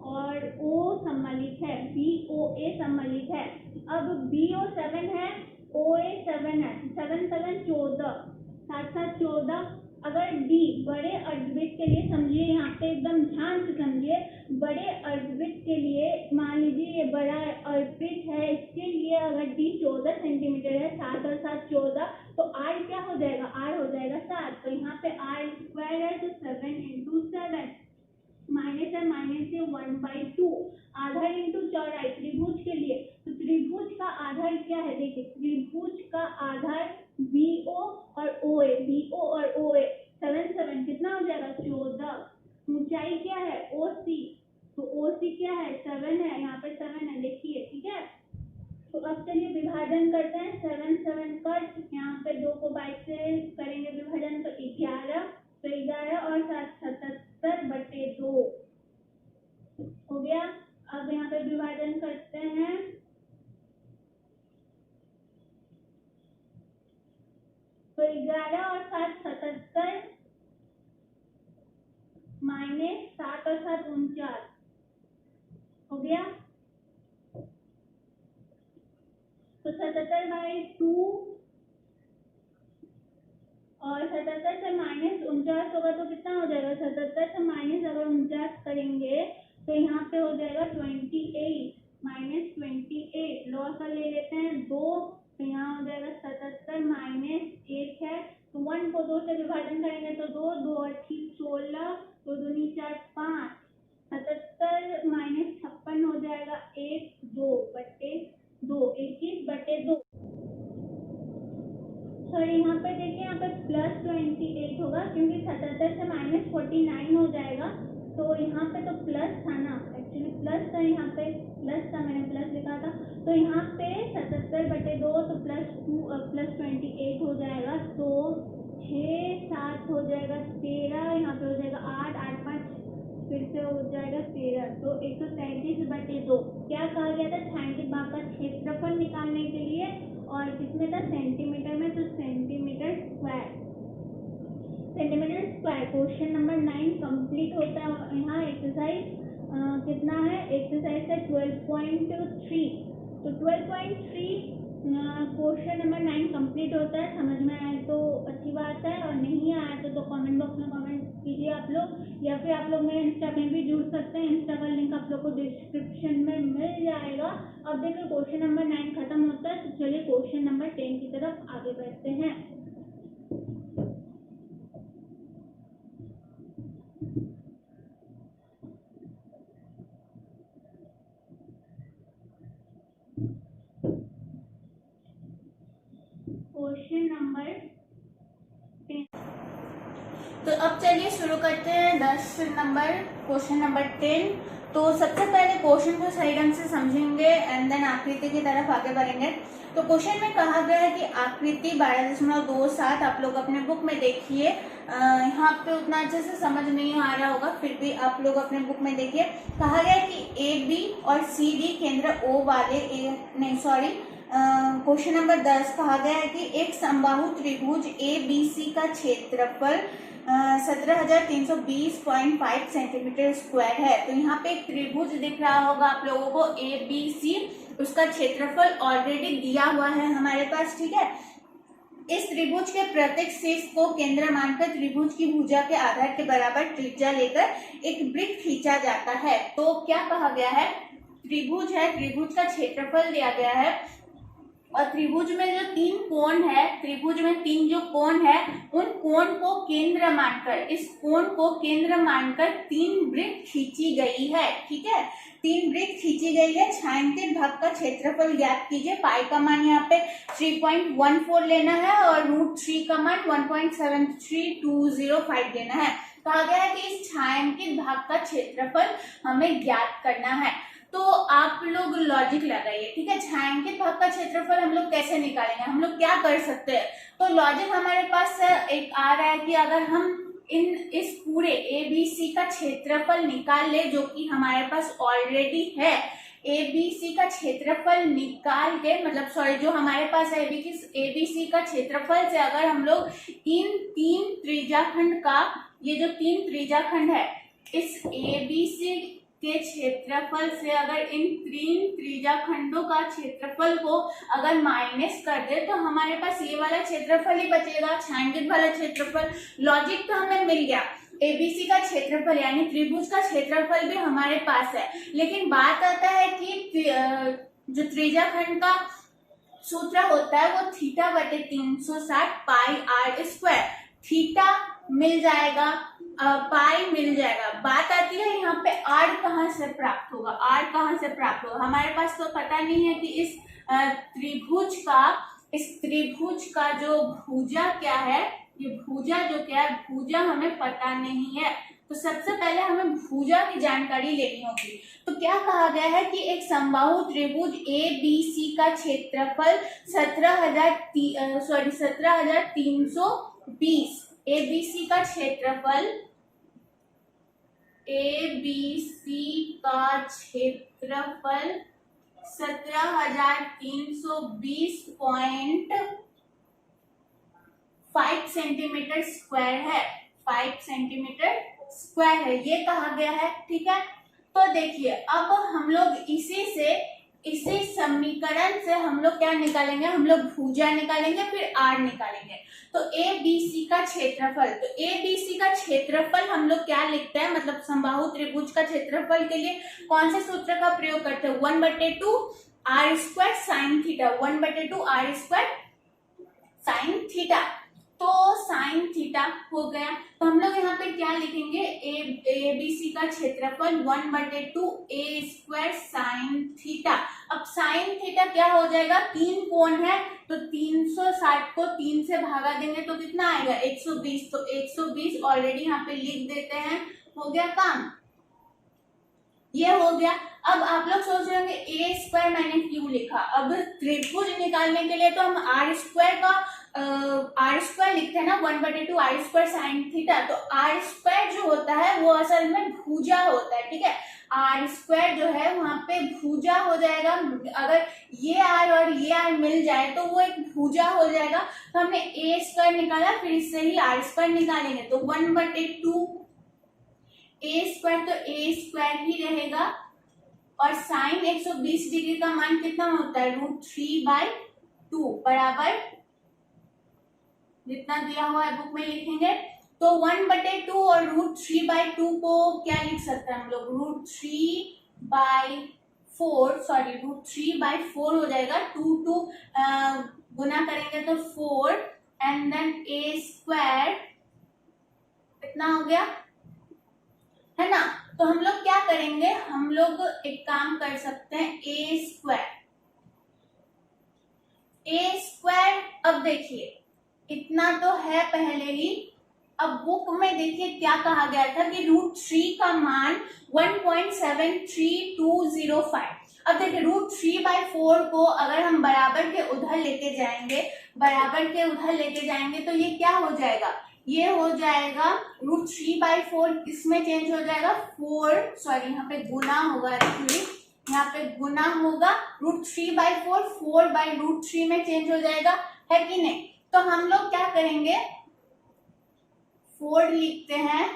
और ओ सम्मिलित है, BOA सम्मिलित है। अब BO 7 है, OA 7 है, 7 7 14, 7 7 14। अगर D बड़े अर्धवृत्त के लिए, समझिए यहाँ पे एकदम ध्यान से समझिए, बड़े अर्धवृत्त के लिए मान लीजिए ये बड़ा अर्धवृत्त है, इसके लिए अगर D 14 सेंटीमीटर है, 7 और 7 14, तो R क्या हो जाएगा, R हो जाएगा 7। तो यहाँ पे R² है तो 7 × 7, माइनस है, माइनस से 1/2। आधार इंटू चौड़ाई त्रिभुज के लिए, तो त्रिभुज का आधार क्या है, देखिए त्रिभुज का आधार BO और OA, 7 7 कितना हो जाएगा 14। ऊंचाई क्या है OC, तो OC क्या है 7 है, यहाँ पे 7 है, देखिए, ठीक है। तो अब चलिए विभाजन करते हैं, 7 7 कट, यहाँ पे 2 को 22 से करेंगे विभाजन, तो 11, तो 11 और 7 77/2 हो गया। अब यहाँ पे विभाजन करते हैं, तो 11 और 7 77, माइनस 7 और 7 49 हो गया। तो 77/2 और 77 से माइनस 49 होगा तो कितना हो जाएगा, 77 से माइनस अगर 49 करेंगे तो यहाँ पे हो जाएगा 28, -28। लॉस का ले लेते हैं 2, तो यहाँ हो जाएगा 77 माइनस 1 है, तो 1 को 2 से विभाजन करेंगे तो 2 2 8 16, 2 दूनी 4 5, 77 माइनस 56 हो जाएगा 1 2/2, 21/2। सॉरी, यहाँ पे देखिए, यहाँ पे +28 होगा क्योंकि 77 से -49 हो जाएगा, तो यहाँ पे तो प्लस था ना, एक्चुअली प्लस था, यहाँ पे प्लस था, मैंने प्लस लिखा था, तो यहाँ पे 77/2 तो +28 हो जाएगा, तो 6 7 हो जाएगा 13, यहाँ पे हो जाएगा 8 8 5 फिर से हो जाएगा 13, तो 137/2। क्या कहा गया था, छायांकित भाग का क्षेत्रफल निकालने के लिए, और किसमें था, सेंटीमीटर में, तो centimetre square. Question number 9 complete होता है। यहाँ एक्सरसाइज कितना है, एक्सरसाइज है 12.3, तो 12.3 क्वेश्चन नंबर 9 कंप्लीट होता है। समझ में आए तो अच्छी बात है, और नहीं आया तो कमेंट बॉक्स में कमेंट कीजिए आप लोग, या फिर आप लोग मेरे इंस्टा में भी जुड़ सकते हैं, इंस्टा का लिंक आप लोग को डिस्क्रिप्शन में मिल जाएगा। अब देखिए क्वेश्चन नंबर 9 खत्म होता है, तो चलिए क्वेश्चन नंबर 10 की तरफ आगे बढ़ते हैं। क्वेश्चन नंबर 10, तो अब चलिए शुरू करते हैं 10 नंबर क्वेश्चन नंबर 10। तो सबसे पहले क्वेश्चन को सही ढंग से समझेंगे एंड देन आकृति की तरफ आगे बढ़ेंगे। तो क्वेश्चन में कहा गया है कि आकृति 12.27, आप लोग अपने बुक में देखिए, यहाँ पे उतना अच्छे से समझ नहीं आ रहा होगा, फिर भी आप लोग अपने बुक में देखिए। कहा गया है कि AB और CD केंद्र O वाले क्वेश्चन नंबर 10 कहा गया है कि एक समबाहु त्रिभुज ABC का क्षेत्रफल 17,320.5 सेंटीमीटर स्क्वायर है। तो यहाँ पे एक त्रिभुज दिख रहा होगा आप लोगों को ABC, उसका क्षेत्रफल ऑलरेडी दिया हुआ है हमारे पास, ठीक है। इस त्रिभुज के प्रत्येक शीर्ष को केंद्र मानकर त्रिभुज की भुजा के आधार के बराबर त्रिज्या लेकर एक वृत्त खींचा जाता है। तो क्या कहा गया है, त्रिभुज है, त्रिभुज का क्षेत्रफल दिया गया है, और त्रिभुज में जो 3 कोण है, त्रिभुज में 3 जो कोण है, उन कोण को केंद्र मानकर, इस कोण को केंद्र मानकर 3 वृत्त खींची गई है, ठीक है। 3 वृत्त खींची गई है। छायांकित भाग का क्षेत्रफल ज्ञात कीजिए। पाई का मान यहाँ पे 3.14 लेना है और √3 का मान 1.73205 लेना है। कहा गया है कि इस छायांकित भाग का क्षेत्रफल हमें ज्ञात करना है। तो आप लोग लॉजिक लगाइए, ठीक है। छायांकित भाग का क्षेत्रफल हम लोग कैसे निकालेंगे, हम लोग क्या कर सकते हैं। तो लॉजिक हमारे पास एक आ रहा है कि अगर हम इस पूरे ABC का क्षेत्रफल निकाल ले, जो कि हमारे पास ऑलरेडी है। ABC का क्षेत्रफल निकाल के, मतलब सॉरी, जो हमारे पास है ABC का क्षेत्रफल से अगर हम लोग इन 3 त्रिज्याखंड का, ये जो 3 त्रिज्याखंड है, इस ABC के क्षेत्रफल से अगर इन 3 त्रिज्याखंडों का क्षेत्रफल को अगर माइनस कर दे तो हमारे पास ये वाला क्षेत्रफल ही बचेगा, छायांकित वाला क्षेत्रफल। लॉजिक तो हमें मिल गया, ABC का क्षेत्रफल यानी त्रिभुज का क्षेत्रफल भी हमारे पास है। लेकिन बात आता है कि जो त्रिज्याखंड का सूत्र होता है वो थीटा बटे 360 पाई r स्क्वायर। थीटा मिल जाएगा, पाई मिल जाएगा। बात आती है यहाँ पे r कहाँ से प्राप्त होगा, r कहाँ से प्राप्त होगा। हमारे पास तो पता नहीं है कि इस त्रिभुज का जो भुजा क्या है, ये भुजा जो क्या है, भुजा हमें पता नहीं है। तो सबसे पहले हमें भुजा की जानकारी लेनी होगी। तो क्या कहा गया है कि एक समबाहु त्रिभुज ABC का क्षेत्रफल 17,320। ABC का क्षेत्रफल 17,320.5 सेंटीमीटर स्क्वायर है, 5 सेंटीमीटर स्क्वायर है, ये कहा गया है। ठीक है, तो देखिए अब हम लोग इसी समीकरण से हम लोग क्या निकालेंगे, हम लोग भुजा निकालेंगे, फिर r निकालेंगे। तो ABC का क्षेत्रफल, तो ABC का क्षेत्रफल हम लोग क्या लिखते हैं, मतलब समबाहु त्रिभुज का क्षेत्रफल के लिए कौन से सूत्र का प्रयोग करते हैं, 1/2 r square sine theta, 1/2 r square sine theta. तो साइन थीटा हो गया। तो हम लोग यहाँ पे क्या लिखेंगे, ABC का क्षेत्रफल 1/2 a स्क्वायर साइन थीटा। अब साइन थीटा क्या हो जाएगा, 3 कोण है तो 360 को 3 से भागा देंगे तो कितना आएगा, 120। तो 120 ऑलरेडी यहाँ पे लिख देते हैं, हो गया काम, ये हो गया। अब आप लोग सोच रहे होंगे a स्क्वायर मैंने क्यों लिखा। अब त्रिभुज निकालने के लिए तो हम r स्क्वायर लिखते हैं ना, 1/2 r स्क्वायर साइन थीटा। तो r स्क्वायर जो होता है वो असल में भुजा होता है। ठीक है, r स्क्वायर जो है वहां पे भुजा हो जाएगा। अगर ये r और ये r मिल जाए तो वो एक भुजा हो जाएगा। तो हमने a स्क्वायर निकाला, फिर इससे ही r स्क्वायर निकालेंगे। तो 1/2 a स्क्वायर, तो a स्क्वायर ही रहेगा। और साइन 120 डिग्री का मान कितना होता है, √3/2 बराबर जितना दिया हुआ है बुक में लिखेंगे। तो 1/2 और √3/2 को क्या लिख सकते हैं हम लोग, √3/4 हो जाएगा। 2 गुना करेंगे तो 4 एंड देन a स्क्वायर कितना हो गया, है ना। तो हम लोग क्या करेंगे, हम लोग एक काम कर सकते हैं, a स्क्वायर। अब देखिए इतना तो है पहले ही। अब बुक में देखिए क्या कहा गया था कि √3 का मान 1.73205। अब देखिए √3/4 को अगर हम बराबर के उधर लेके जाएंगे तो ये क्या हो जाएगा, ये हो जाएगा √3/4 इसमें चेंज हो जाएगा 4, यहाँ पे गुना होगा, एक्चुअली यहाँ पे गुना होगा। √3/4 4/√3 में चेंज हो जाएगा, है कि नहीं। तो हम लोग क्या करेंगे, 4 लिखते हैं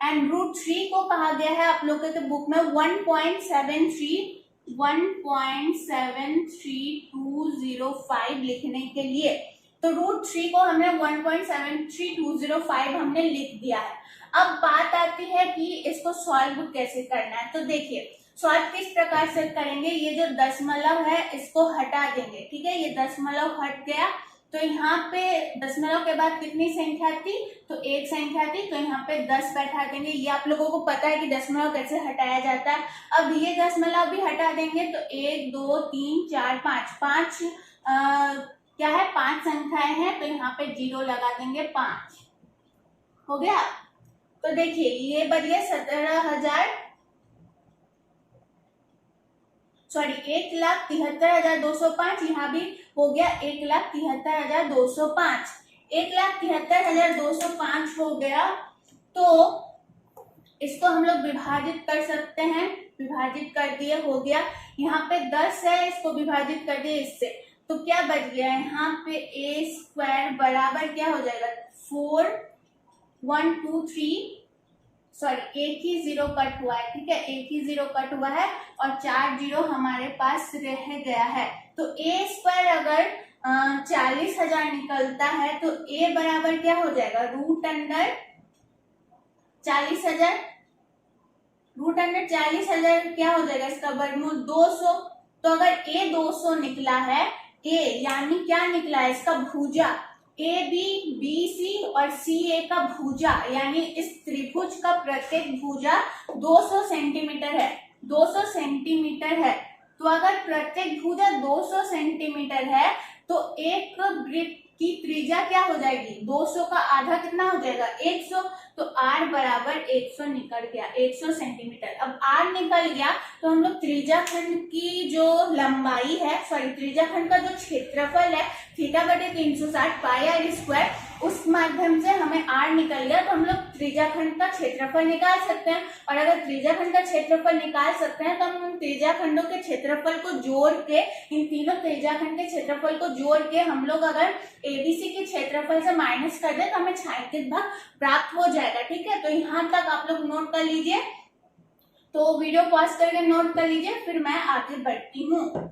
एंड √3 को कहा गया है आप लोग के बुक में 1.73205 लिखने के लिए। तो √3 को हमने 1.73205 हमने लिख दिया है। अब बात आती है कि इसको सॉल्व कैसे करना है। तो देखिए सॉल्व किस प्रकार से करेंगे, ये जो दशमलव है इसको हटा देंगे। ठीक है, ये दशमलव हट गया। तो यहाँ पे दशमलव के बाद कितनी संख्या थी, तो 1 संख्या थी, तो यहाँ पे 10 बैठा देंगे। ये आप लोगों को पता है कि दशमलव कैसे हटाया जाता है। अब ये दशमलव भी हटा देंगे तो 1 2 3 4 5 क्या है, 5 संख्याएं हैं, तो यहाँ पे 0 लगा देंगे, 5 हो गया। तो देखिए ये बच गया 1,73,205। यहाँ भी हो गया 1,73,205। 1,73,205 हो गया। तो इसको हम लोग विभाजित कर सकते हैं, विभाजित कर दिए, हो गया। यहाँ पे 10 है, इसको विभाजित कर दिए इससे, तो क्या बच गया है यहाँ पे ए स्क्वायर बराबर क्या हो जाएगा 4 1 2 3 सॉरी एक ही जीरो कट हुआ है, ठीक है, एक ही जीरो कट हुआ है और 4 जीरो हमारे पास रह गया है। तो ए स्क्वायर अगर 40,000 निकलता है तो ए बराबर क्या हो जाएगा रूट अंडर 40,000, रूट अंडर 40,000 क्या हो जाएगा इसका वर्गमूल 200। तो अगर ए 200 निकला है, ए यानी क्या निकला है इसका भुजा, ए बी बी सी और सी ए का भुजा, यानी इस त्रिभुज का प्रत्येक भुजा 200 सेंटीमीटर है, 200 सेंटीमीटर है। तो अगर प्रत्येक भुजा 200 सेंटीमीटर है तो एक वृत्त की त्रिज्या क्या हो जाएगी 200 का आधा कितना हो जाएगा 100। तो r बराबर 100 निकल गया, 100 सेंटीमीटर। अब r निकल गया तो हम लोग त्रिज्या खंड की जो लंबाई है, सॉरी त्रिज्या खंड का जो क्षेत्रफल है थीटा बटे 360 पाई आर स्क्वायर, उस माध्यम से हमें r निकल गया। तो हम लोग त्रिज्या खंड का क्षेत्रफल निकाल सकते हैं, और अगर त्रिज्या खंड का क्षेत्रफल निकाल सकते हैं तो हम त्रिज्या खंडों के क्षेत्रफल को जोड़ के, इन तीनों त्रिज्या खंड के क्षेत्रफल को जोड़ के हम लोग अगर एबीसी के क्षेत्रफल से माइनस कर दे तो हमें छायांकित भाग प्राप्त हो जाएगा, ठीक है। तो यहाँ तक आप लोग नोट कर लीजिए, तो वीडियो पॉज करके नोट कर लीजिए, फिर मैं आगे बढ़ती हूँ।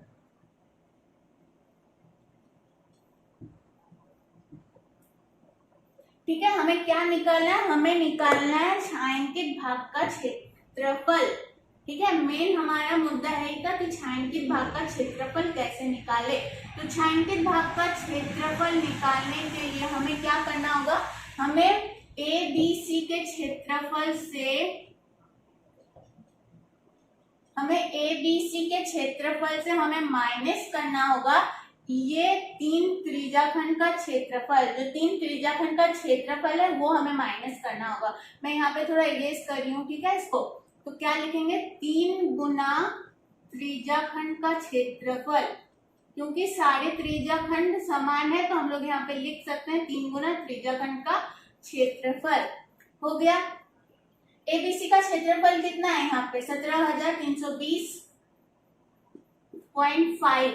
ठीक है, हमें क्या निकालना है, हमें निकालना है छायांकित भाग का क्षेत्रफल, ठीक है। मेन हमारा मुद्दा है कि छायांकित भाग का क्षेत्रफल कैसे निकाले। तो छायांकित भाग का क्षेत्रफल निकालने के लिए हमें क्या करना होगा, हमें ए बी सी के क्षेत्रफल से, हमें ए बी सी के क्षेत्रफल से हमें माइनस करना होगा ये 3 त्रिज्याखंड का क्षेत्रफल, जो 3 त्रिज्याखंड का क्षेत्रफल है वो हमें माइनस करना होगा। मैं यहाँ पे थोड़ा इरेज कर रही हूँ, ठीक है इसको। तो क्या लिखेंगे 3 गुना त्रिज्याखंड का क्षेत्रफल, क्योंकि सारे त्रिज्याखंड समान है तो हम लोग यहाँ पे लिख सकते हैं 3 गुना त्रिज्याखंड का क्षेत्रफल। हो गया। एबीसी का क्षेत्रफल कितना है यहाँ पे 17,320.5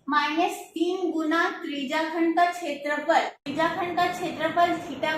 माइनस 3 गुना त्रिज्याखंड का क्षेत्रफल, त्रिज्याखंड का क्षेत्रफल थीटा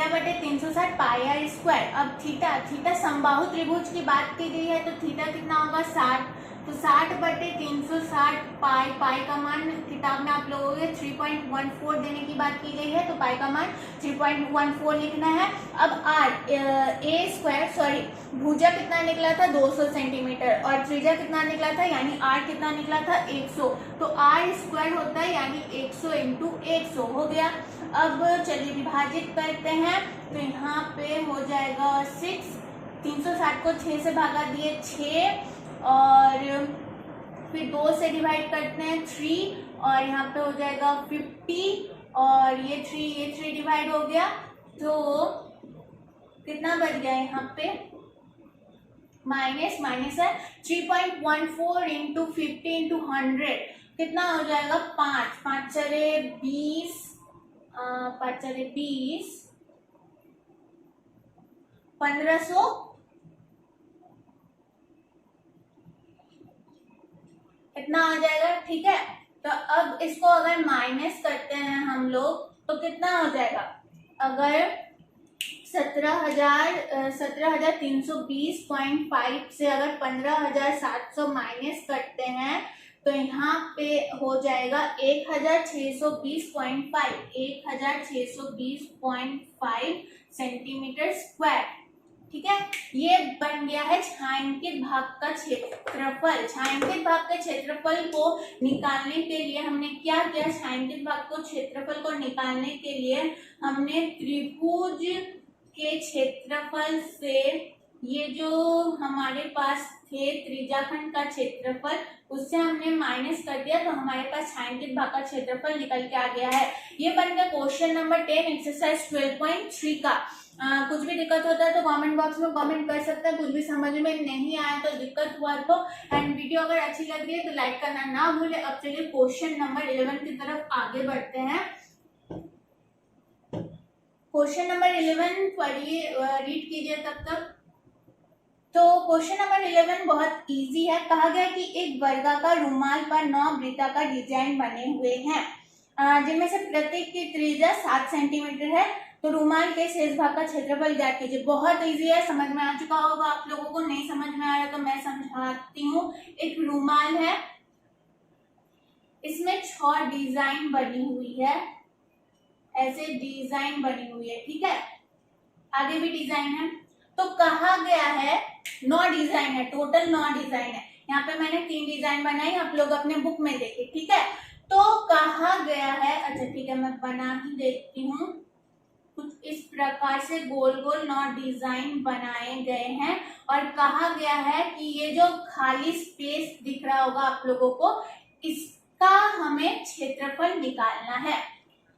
बटे 360 पाई आर स्क्वायर। अब थीटा समबाहु त्रिभुज की बात की गई है तो थीटा कितना होगा 60, तो 60 बटे 360 पाई का मान किताब में आप लोगों के 3.14 देने की बात की गई है, तो पाई का मान 3.14 लिखना है। अब आर ए स्क्वायर सॉरी भुजा कितना निकला था 200 सेंटीमीटर और त्रिज्या कितना निकला था यानी आर कितना निकला था 100, तो आर स्क्वायर होता है यानी 100 इंटू 100 हो गया। अब चलिए विभाजित करते हैं, तो यहाँ पे हो जाएगा 6, 360 को 6 से भागा दिए 6 और फिर 2 से डिवाइड करते हैं 3 और यहाँ पे हो जाएगा 50 और ये 3 डिवाइड हो गया, तो कितना बच गया यहाँ पे माइनस है 3.14 इंटू 50 इंटू 100 कितना हो जाएगा 5 चले 20 1500 इतना आ जाएगा, ठीक है। तो अब इसको अगर माइनस करते हैं हम लोग तो कितना हो जाएगा, अगर 17,320.5 से अगर 15,700 माइनस करते हैं तो यहाँ पे हो जाएगा 1,620.5 सेंटीमीटर स्क्वायर, ठीक है। ये बन गया है छायांकित भाग का क्षेत्रफल। छायांकित भाग के क्षेत्रफल को निकालने के लिए हमने क्या किया, छायांकित भाग को क्षेत्रफल को निकालने के लिए हमने त्रिभुज के क्षेत्रफल से ये जो हमारे पास थे त्रिज्याखंड का क्षेत्रफल उससे हमने माइनस कर दिया, तो हमारे पास छायांकित भाग का क्षेत्रफल निकल के आ गया है। ये बन गया क्वेश्चन नंबर 10 एक्सरसाइज 12.3 का। कुछ भी दिक्कत होता है तो कमेंट बॉक्स में कमेंट कर सकते हैं, कुछ भी समझ में नहीं आया तो दिक्कत हुआ तो, एंड वीडियो अगर अच्छी लग रही है तो लाइक करना ना भूले। अब चलिए क्वेश्चन नंबर 11 की तरफ आगे बढ़ते हैं। क्वेश्चन नंबर 11 पढ़िए, रीड कीजिए तब तक। तो क्वेश्चन नंबर 11 बहुत इजी है। कहा गया कि एक वर्गाकार रुमाल पर 9 वृत्ताकार डिजाइन बने हुए हैं, जिनमें से प्रत्येक की त्रिज्या 7 सेंटीमीटर है। तो रुमाल के शेष भाग का क्षेत्रफल ज्ञात कीजिए। बहुत इजी है, समझ में आ चुका होगा आप लोगों को। नहीं समझ में आ रहा तो मैं समझाती हूँ। एक रुमाल है, इसमें 6 डिजाइन बनी हुई है, ऐसे डिजाइन बनी हुई है, ठीक है। आगे भी डिजाइन है। तो कहा गया है 9 डिजाइन है, टोटल 9 डिजाइन है। यहाँ पे मैंने 3 डिजाइन बनाई, आप लोग अपने बुक में देखें, ठीक है। तो कहा गया है, अच्छा ठीक है मैं बना ही देती हूँ। कुछ इस प्रकार से गोल गोल 9 डिजाइन बनाए गए हैं और कहा गया है कि ये जो खाली स्पेस दिख रहा होगा आप लोगों को, इसका हमें क्षेत्रफल निकालना है।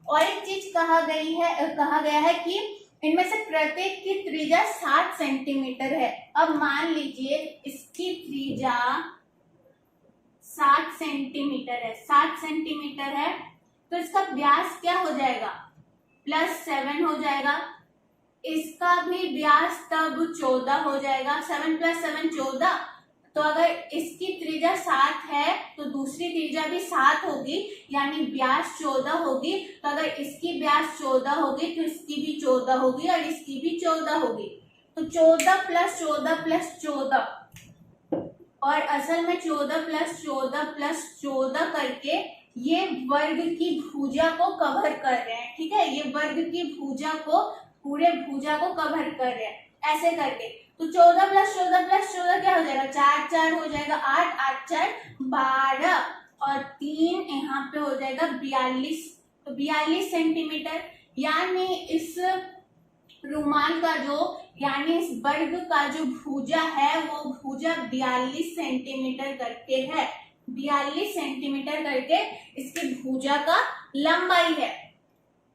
और एक चीज कहा गया है कि इनमें से प्रत्येक की त्रिज्या 7 सेंटीमीटर है। अब मान लीजिए इसकी त्रिज्या 7 सेंटीमीटर है, 7 सेंटीमीटर है, तो इसका व्यास क्या हो जाएगा, +7 हो जाएगा। इसका भी व्यास तब 14 हो जाएगा, 7 + 7 14। तो अगर इसकी त्रिज्या 7 है तो दूसरी त्रिज्या भी 7 होगी, यानी व्यास 14 होगी। तो अगर इसकी व्यास 14 होगी तो इसकी भी 14 होगी और इसकी भी 14 होगी। तो 14 + 14 + 14, और असल में 14 + 14 + 14 करके ये वर्ग की भुजा को कवर कर रहे हैं, ठीक है। ये वर्ग की भुजा को, पूरे भुजा को कवर कर रहे हैं, ऐसे करके। तो 14 + 14 + 14 क्या हो जाएगा, 4 4 हो जाएगा 8, 8 4 12 और 3 यहाँ पे हो जाएगा 42। तो 42 सेंटीमीटर, यानी इस रुमाल का जो, यानी इस वर्ग का जो भुजा है वो भुजा 42 सेंटीमीटर करके है। 42 सेंटीमीटर करके इसकी भुजा का लंबाई है।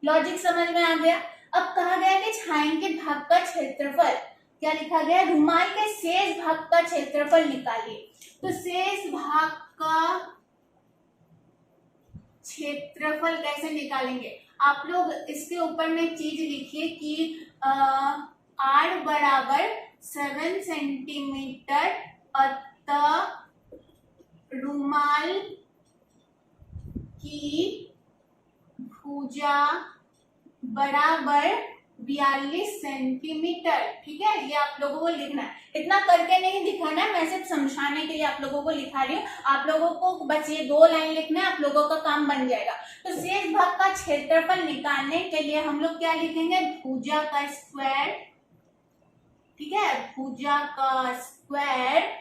लॉजिक समझ में आ गया। अब कहा गया कि छायांकित भाग का क्षेत्रफल, क्या लिखा गया, रुमाल के शेष भाग का क्षेत्रफल निकालिए। तो शेष भाग का क्षेत्रफल कैसे निकालेंगे, आप लोग इसके ऊपर में चीज लिखिए कि r बराबर 7 सेंटीमीटर, अतः रुमाल की भुजा बराबर 42 सेंटीमीटर, ठीक है। ये आप लोगों को लिखना है, इतना करके नहीं दिखाना है, मैं सिर्फ समझाने के लिए आप लोगों को लिखा रही हूँ। आप लोगों को बस ये 2 लाइन लिखना है, आप लोगों का काम बन जाएगा। तो शेष भाग का क्षेत्रफल निकालने के लिए हम लोग क्या लिखेंगे, भुजा का स्क्वायर, ठीक है, भुजा का स्क्वायर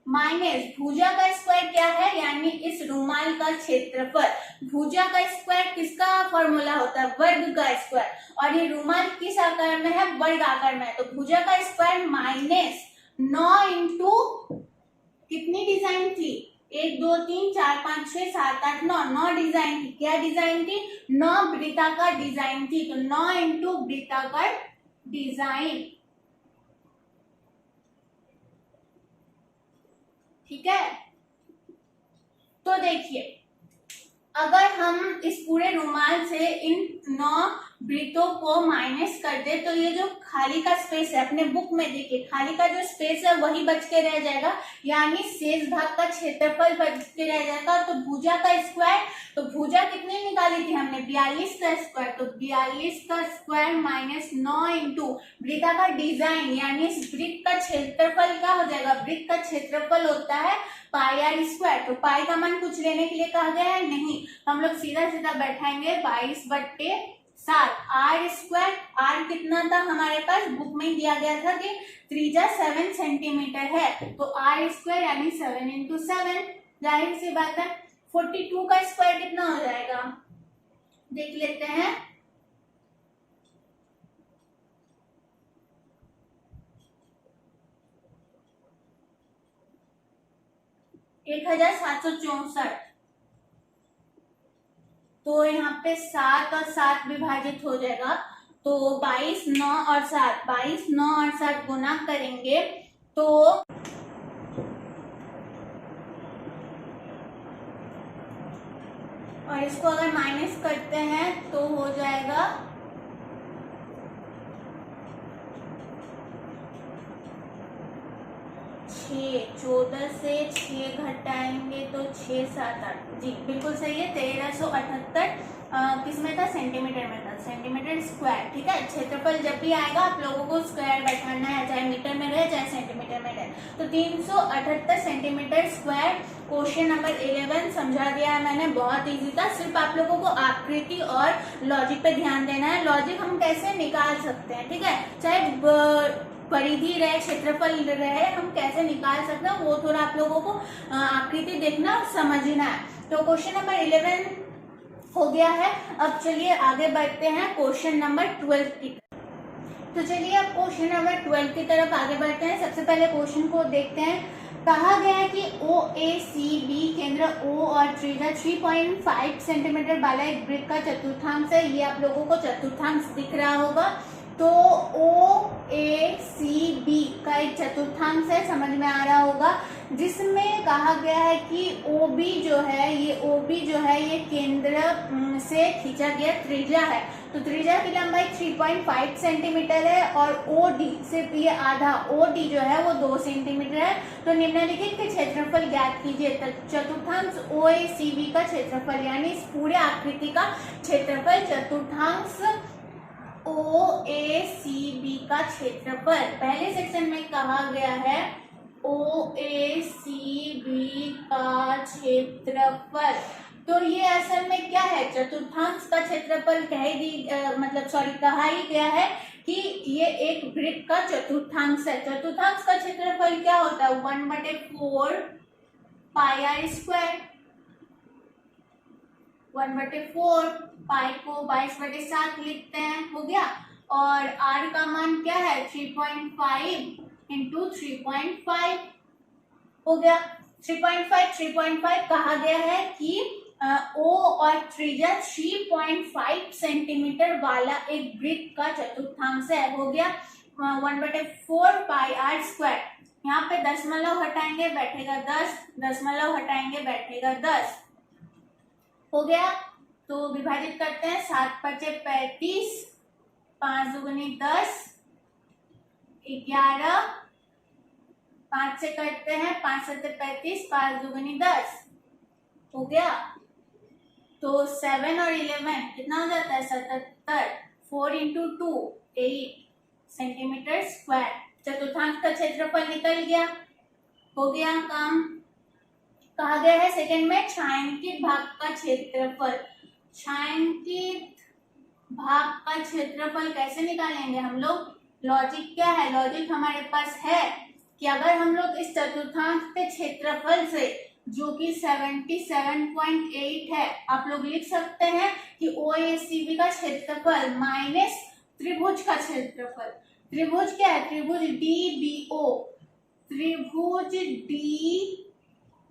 माइनस भुजा का स्क्वायर क्या है, यानी इस रुमाल का क्षेत्रफल। भुजा का स्क्वायर किसका फॉर्मूला होता है, वर्ग का स्क्वायर, और ये रुमाल किस आकार में है, वर्ग आकार में है। तो भुजा का स्क्वायर माइनस 9 इंटू कितनी डिजाइन थी, 1 2 3 4 5 6 7 8 9, 9 डिजाइन थी। क्या डिजाइन थी, 9 वृत्ताकार डिजाइन थी। तो 9 इंटू वृत्ताकार डिजाइन, ठीक है। तो देखिए, अगर हम इस पूरे रुमाल से इन 9 वृत्तों को माइनस कर दे तो ये जो खाली का स्पेस है, अपने बुक में देखिए, खाली का जो स्पेस है वही बच के रह जाएगा, यानी शेष भाग का क्षेत्रफल बच के रह जाएगा। तो भुजा का स्क्वायर, तो भुजा कितनी निकाली थी हमने, 42 का स्क्वायर। तो 42 का स्क्वायर माइनस 9 इंटू वृत्ताकार डिजाइन, यानी इस वृत्त का क्षेत्रफल क्या हो जाएगा, वृत्त का क्षेत्रफल होता है πr²। तो पाई का मान कुछ लेने के लिए कहा गया है नहीं, तो हम लोग सीधा सीधा बैठाएंगे 22/7 r²। r कितना था हमारे पास, बुक में दिया गया था कि त्रिज्या 7 सेंटीमीटर है, तो r² यानी 7 इंटू 7, जाहिर सी बात है। 42 का स्क्वायर कितना हो जाएगा, देख लेते हैं। एक 1764। तो यहाँ पे 7 और 7 विभाजित हो जाएगा, तो 22 9 और 7, 22 9 और 7 गुना करेंगे तो और इसको अगर माइनस करते हैं तो हो जाएगा 6, 14 से 6 घटाएंगे तो 6, 7, 8, जी बिल्कुल सही है। 1378 किस में था, सेंटीमीटर में था, सेंटीमीटर स्क्वायर। ठीक है, क्षेत्रफल जब भी आएगा आप लोगों को स्क्वायर बैठाना है, चाहे मीटर में रहे चाहे सेंटीमीटर में रहे। तो 378 सेंटीमीटर स्क्वायर। क्वेश्चन नंबर 11 समझा दिया है मैंने, बहुत इजी था। सिर्फ आप लोगों को आकृति और लॉजिक पे ध्यान देना है। लॉजिक हम कैसे निकाल सकते हैं, ठीक है, चाहे परिधि रहे क्षेत्रफल रहे, हम कैसे निकाल सकते हैं वो थोड़ा आप लोगों को आकृति देखना समझना है। तो क्वेश्चन नंबर 11 हो गया है। अब चलिए आगे बढ़ते हैं क्वेश्चन नंबर 12 की। तो चलिए अब क्वेश्चन नंबर 12 की तरफ आगे बढ़ते हैं। सबसे पहले क्वेश्चन को देखते हैं। कहा गया है कि OACB केंद्र O और त्रिज्या 3.5 सेंटीमीटर वाला एक वृत्त का चतुर्थांश है। ये आप लोगों को चतुर्थांश दिख रहा होगा। तो OACB का एक चतुर्थांश है, समझ में आ रहा होगा, जिसमें कहा गया है कि OB जो है ये केंद्र से खींचा गया त्रिज्या है। तो त्रिज्या की लंबाई 3.5 सेंटीमीटर है और OD सिर्फ ये आधा OD जो है वो 2 सेंटीमीटर है। तो निम्नलिखित के क्षेत्रफल ज्ञात कीजिए। चतुर्थांश OACB का क्षेत्रफल यानी इस पूरे आकृति का क्षेत्रफल, चतुर्थांश OACB का क्षेत्रफल। पहले सेक्शन में कहा गया है OACB का क्षेत्रफल। तो ये असल में क्या है, चतुर्थांश का क्षेत्रफल कहा ही गया है कि ये एक वृत्त का चतुर्थांश है। चतुर्थांश का क्षेत्रफल क्या होता है, 1/4 पाई आर स्क्वायर। 1/4 पाई को 22/7 लिखते हैं, हो गया। और r का मान क्या है, 3.5 इंटू 3.5 हो गया। 3.5 कहा गया है कि O और त्रिज्या 3.5 सेंटीमीटर वाला एक वृत्त का चतुर्थांश है, हो गया। 1/4 पाई आर स्क्वायर। यहाँ पे दशमलव हटाएंगे बैठेगा 10, दशमलव हटाएंगे बैठेगा 10, हो गया। तो विभाजित करते हैं, 7×5 = 35, 5 दूनी 10, 11, 5 से करते हैं, 5 7 35, 5 दूनी 10, हो गया। तो 7 और 11 कितना हो जाता है, 77। 4 × 2 8 सेंटीमीटर स्क्वायर। चतुर्थांश का क्षेत्रफल निकल गया, हो गया काम। कहा गया है सेकंड में छायांकित भाग का क्षेत्रफल। छायांकित भाग का क्षेत्रफल कैसे निकालेंगे हम लोग, लॉजिक क्या है, लॉजिक हमारे पास है कि अगर हम लोग इस चतुर्थांश के क्षेत्रफल से, जो कि 77.8 है, आप लोग लिख सकते हैं कि OACB का क्षेत्रफल माइनस त्रिभुज का क्षेत्रफल। त्रिभुज क्या है, त्रिभुज DBO, त्रिभुज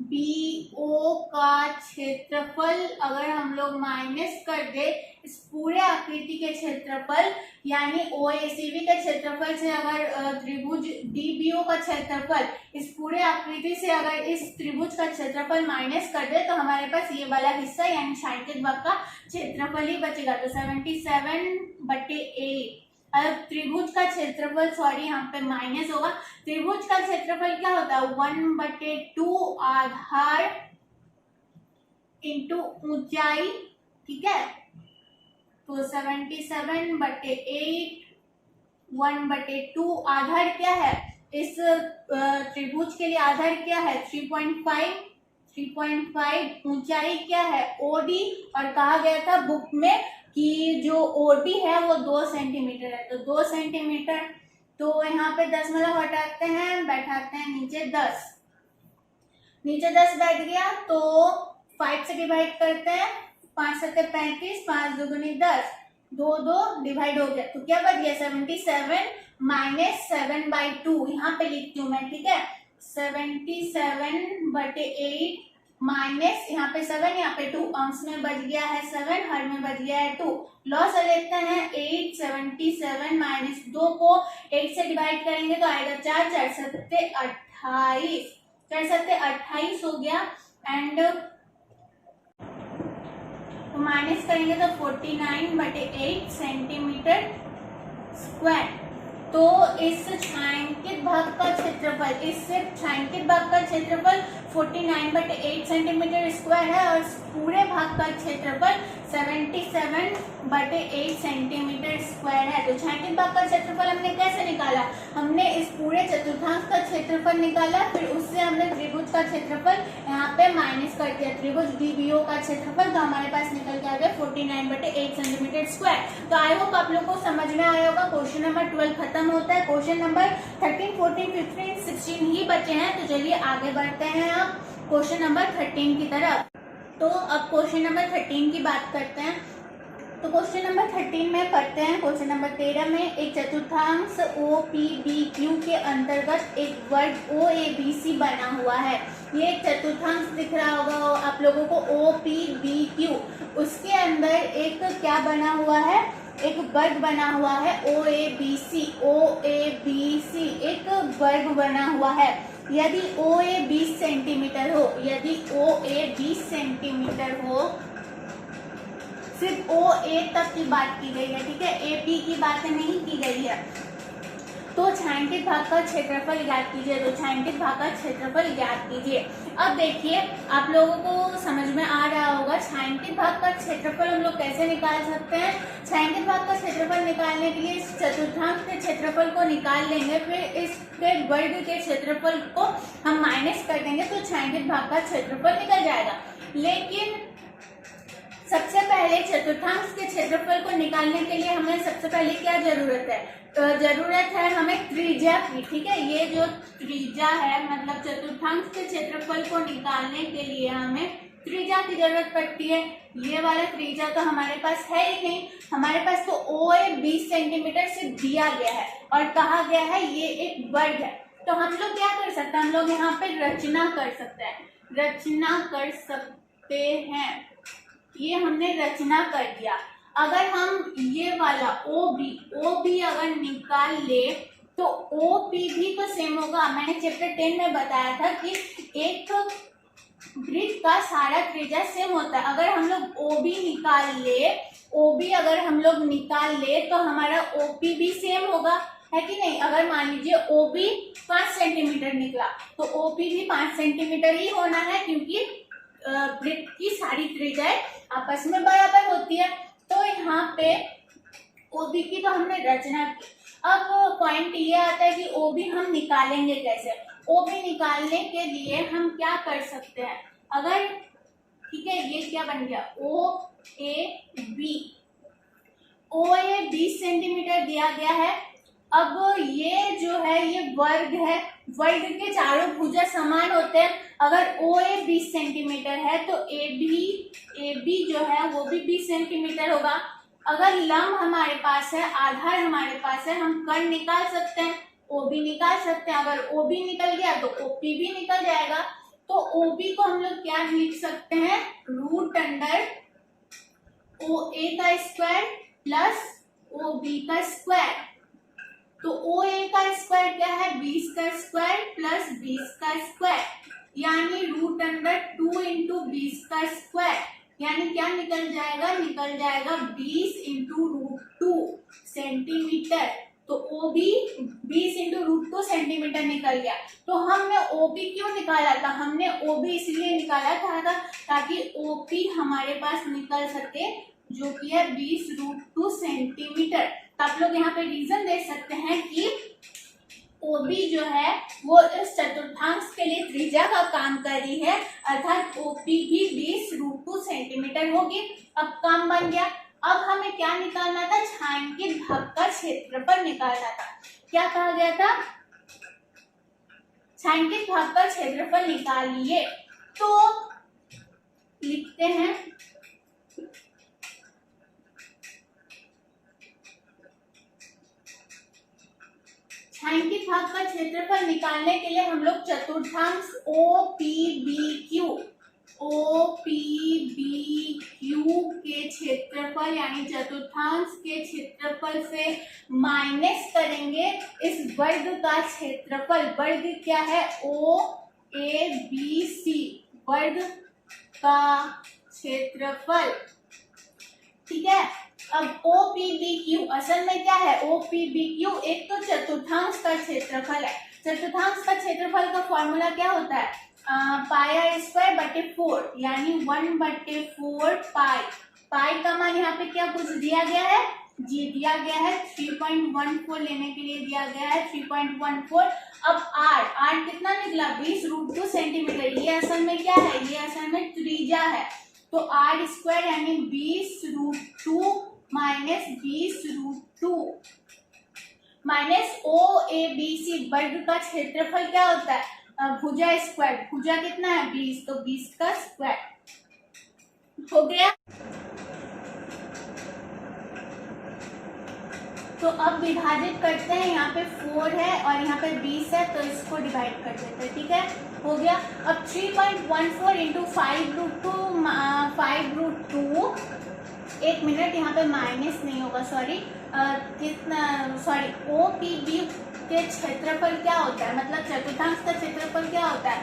DBO का क्षेत्रफल अगर हम लोग माइनस कर दे इस पूरे आकृति के क्षेत्रफल यानी OACB के क्षेत्रफल से, अगर त्रिभुज DBO का क्षेत्रफल इस पूरे आकृति से अगर इस त्रिभुज का क्षेत्रफल माइनस कर दे तो हमारे पास ये वाला हिस्सा यानी छायांकित भाग का क्षेत्रफल ही बचेगा। तो 77/8। अब त्रिभुज का क्षेत्रफल, सॉरी यहाँ पे माइनस होगा। त्रिभुज का क्षेत्रफल क्या होता है, 1/2 आधार इंटू ऊंचाई, ठीक है। तो 77/8 1/2 आधार क्या है, इस त्रिभुज के लिए आधार क्या है, 3.5 ऊंचाई क्या है, OD। और कहा गया था बुक में कि जो OD है वो 2 सेंटीमीटर है, तो 2 सेंटीमीटर। तो यहाँ पे दशमलव हटाते हैं, बैठाते हैं नीचे 10, नीचे 10 बैठ गया। तो 5 से डिवाइड करते हैं, 5 7 35, 5 दूनी 10, 2 डिवाइड हो गया। तो क्या बच गया, 77 माइनस 7/2 यहाँ पे लिखती हूँ मैं, ठीक है। 77/8 माइनस यहाँ पे 7, यहाँ पे 2, अंश में बच गया है 7, हर में बच गया है 2। लॉस लेते हैं 8, 77 माइनस 2 को 8 से डिवाइड करेंगे तो आएगा 4, 4 7 28, 4 7 28 हो गया। एंड तो माइनस करेंगे तो 49/8 सेंटीमीटर स्क्वायर। तो इस छायांकित भाग का क्षेत्रफल, इससे छायांकित भाग का क्षेत्रफल 49/8 सेंटीमीटर स्क्वायर है और पूरे भाग का क्षेत्रफल 77/8 सेंटीमीटर स्क्वायर है। तो छायांकित भाग का क्षेत्रफल हमने कैसे निकाला, हमने इस पूरे चतुर्थांश का क्षेत्रफल निकाला, फिर उससे हमने त्रिभुज का क्षेत्रफल यहाँ पे माइनस कर दिया, त्रिभुज DBO का क्षेत्रफल, तो हमारे पास निकल के आ गया 49/8 सेंटीमीटर स्क्वायर। तो आई होप आप लोग को समझ में आया होगा। क्वेश्चन नंबर 12 खत्म होता है, क्वेश्चन नंबर 13, 14, 15, 16 ही बचे हैं। तो चलिए आगे बढ़ते हैं आप क्वेश्चन नंबर 13 की तरफ। तो अब क्वेश्चन नंबर 13 की बात करते हैं। तो क्वेश्चन नंबर 13 में पढ़ते हैं। क्वेश्चन नंबर 13 में एक चतुर्थांश OPBQ के अंतर्गत एक वर्ग OABC बना हुआ है। ये एक चतुर्थांश दिख रहा होगा आप लोगों को OPBQ, उसके अंदर एक क्या बना हुआ है, एक वर्ग बना हुआ है OABC एक वर्ग बना हुआ है। यदि OA 20 सेंटीमीटर हो, यदि OA 20 सेंटीमीटर हो, सिर्फ OA तक की बात की गई है, ठीक है, AP की बातें नहीं की गई है। तो छायांकित भाग का क्षेत्रफल ज्ञात कीजिए। तो छायांकित भाग का क्षेत्रफल ज्ञात कीजिए। अब देखिए आप लोगों को समझ में आ रहा होगा छायांकित भाग का क्षेत्रफल हम लोग कैसे निकाल सकते हैं। छायांकित भाग का क्षेत्रफल निकालने के लिए इस चतुर्थांश के क्षेत्रफल को निकाल लेंगे, फिर इसके वर्ग के क्षेत्रफल को हम माइनस कर देंगे, तो छायांकित भाग का क्षेत्रफल निकल जाएगा। लेकिन सबसे पहले चतुर्थांश के क्षेत्रफल को निकालने के लिए हमें सबसे पहले क्या जरूरत है, जरूरत है हमें त्रिज्या की, ठीक है। ये जो त्रिज्या है, मतलब चतुर्थांश के क्षेत्रफल को निकालने के लिए हमें त्रिज्या की जरूरत पड़ती है। ये वाला त्रिज्या तो हमारे पास है ही नहीं, हमारे पास तो OA 20 सेंटीमीटर से दिया गया है और कहा गया है ये एक वर्ग है। तो हम लोग क्या कर सकते हैं, हम लोग यहाँ पे रचना कर सकते हैं, ये हमने रचना कर दिया। अगर हम ये वाला OB अगर निकाल ले तो OP भी तो सेम होगा। मैंने चैप्टर 10 में बताया था कि एक वृत्त का सारा त्रिज्या सेम होता है। अगर हम लोग OB अगर हम लोग निकाल ले तो हमारा OP भी सेम होगा, है कि नहीं। अगर मान लीजिए OB 5 सेंटीमीटर निकला तो OP भी 5 सेंटीमीटर ही होना है, क्योंकि वृत्त की सारी त्रिज्याएं आपस में बराबर होती है। तो यहाँ पे OB की तो हमने रचना की। अब पॉइंट ये आता है कि OB हम निकालेंगे कैसे। OB निकालने के लिए हम क्या कर सकते हैं, अगर ठीक है, ये क्या बन गया OA 20 सेंटीमीटर दिया गया है। अब ये जो है ये वर्ग है, वर्ग के चारों भुजा समान होते हैं। अगर OA 20 सेंटीमीटर है तो AB जो है वो भी 20 सेंटीमीटर होगा। अगर लंब हमारे पास है, आधार हमारे पास है, हम कर्ण निकाल सकते हैं, OB निकाल सकते हैं। अगर OB निकल गया तो OP भी निकल जाएगा। तो OB को हम लोग क्या लिख सकते हैं, √अंडर OA का स्क्वायर प्लस OB का स्क्वायर। तो OA का स्क्वायर क्या है, 20 का स्क्वायर प्लस 20 का स्क्वायर, यानी √2 इंटू 20 का स्क्वायर, यानी क्या निकल जाएगा, 20 इंटू √2 सेंटीमीटर। तो OB 20 इंटू √2 सेंटीमीटर निकल गया। तो हमने OB क्यों निकाला था, हमने OB इसलिए निकाला था ताकि OP हमारे पास निकल सके, जो कि है 20 √2 सेंटीमीटर। तो आप लोग यहाँ पे रीजन देख सकते हैं कि OB जो है वो इस चतुर्थांश के लिए त्रिज्या का काम कर रही है, अर्थात OP भी 20 √2 सेंटीमीटर होगी। अब काम बन गया। अब हमें क्या निकालना था, छायांकित भाग का क्षेत्रफल निकालना था। क्या कहा गया था, छायांकित भाग का क्षेत्रफल निकालिए। तो लिखते हैं छायांकित भाग का क्षेत्रफल निकालने के लिए हम लोग चतुर्थांश OPBQ के क्षेत्रफल यानी चतुर्थांश के क्षेत्रफल से माइनस करेंगे इस वर्ग का क्षेत्रफल। वर्ग क्या है, OABC वर्ग का क्षेत्रफल, ठीक है। अब OPBQ असल में क्या है? OPBQ एक तो चतुर्थांश का क्षेत्रफल है। चतुर्थांश का क्षेत्रफल का फॉर्मूला क्या होता है? पाई आर स्क्वायर बटे 4 यानी 1/4 पाई। पाई का मान यहाँ पे क्या कुछ दिया गया है? जी दिया गया है 3.14 लेने के लिए दिया गया है 3.14। अब आर कितना निकला? 20√2 सेंटीमीटर। ये असल में क्या है? ये असल में त्रिज्या है। तो आर स्क्वायर यानी 20√2 माइनस 20√2 माइनस OABC वर्ग का क्षेत्रफल क्या होता है? भुजा स्क्वायर। भुजा कितना है? 20, तो 20 का स्क्वायर हो गया। तो अब विभाजित करते हैं, यहाँ पे 4 है और यहाँ पे 20 है, तो इसको डिवाइड कर देते हैं। ठीक है, हो गया। अब 3.14 इंटू 5√2 एक मिनट, यहाँ पे माइनस नहीं होगा, सॉरी। कितना, सॉरी, OPB के क्षेत्रफल क्या होता है? मतलब चतुर्थांश का क्षेत्रफल क्या होता है?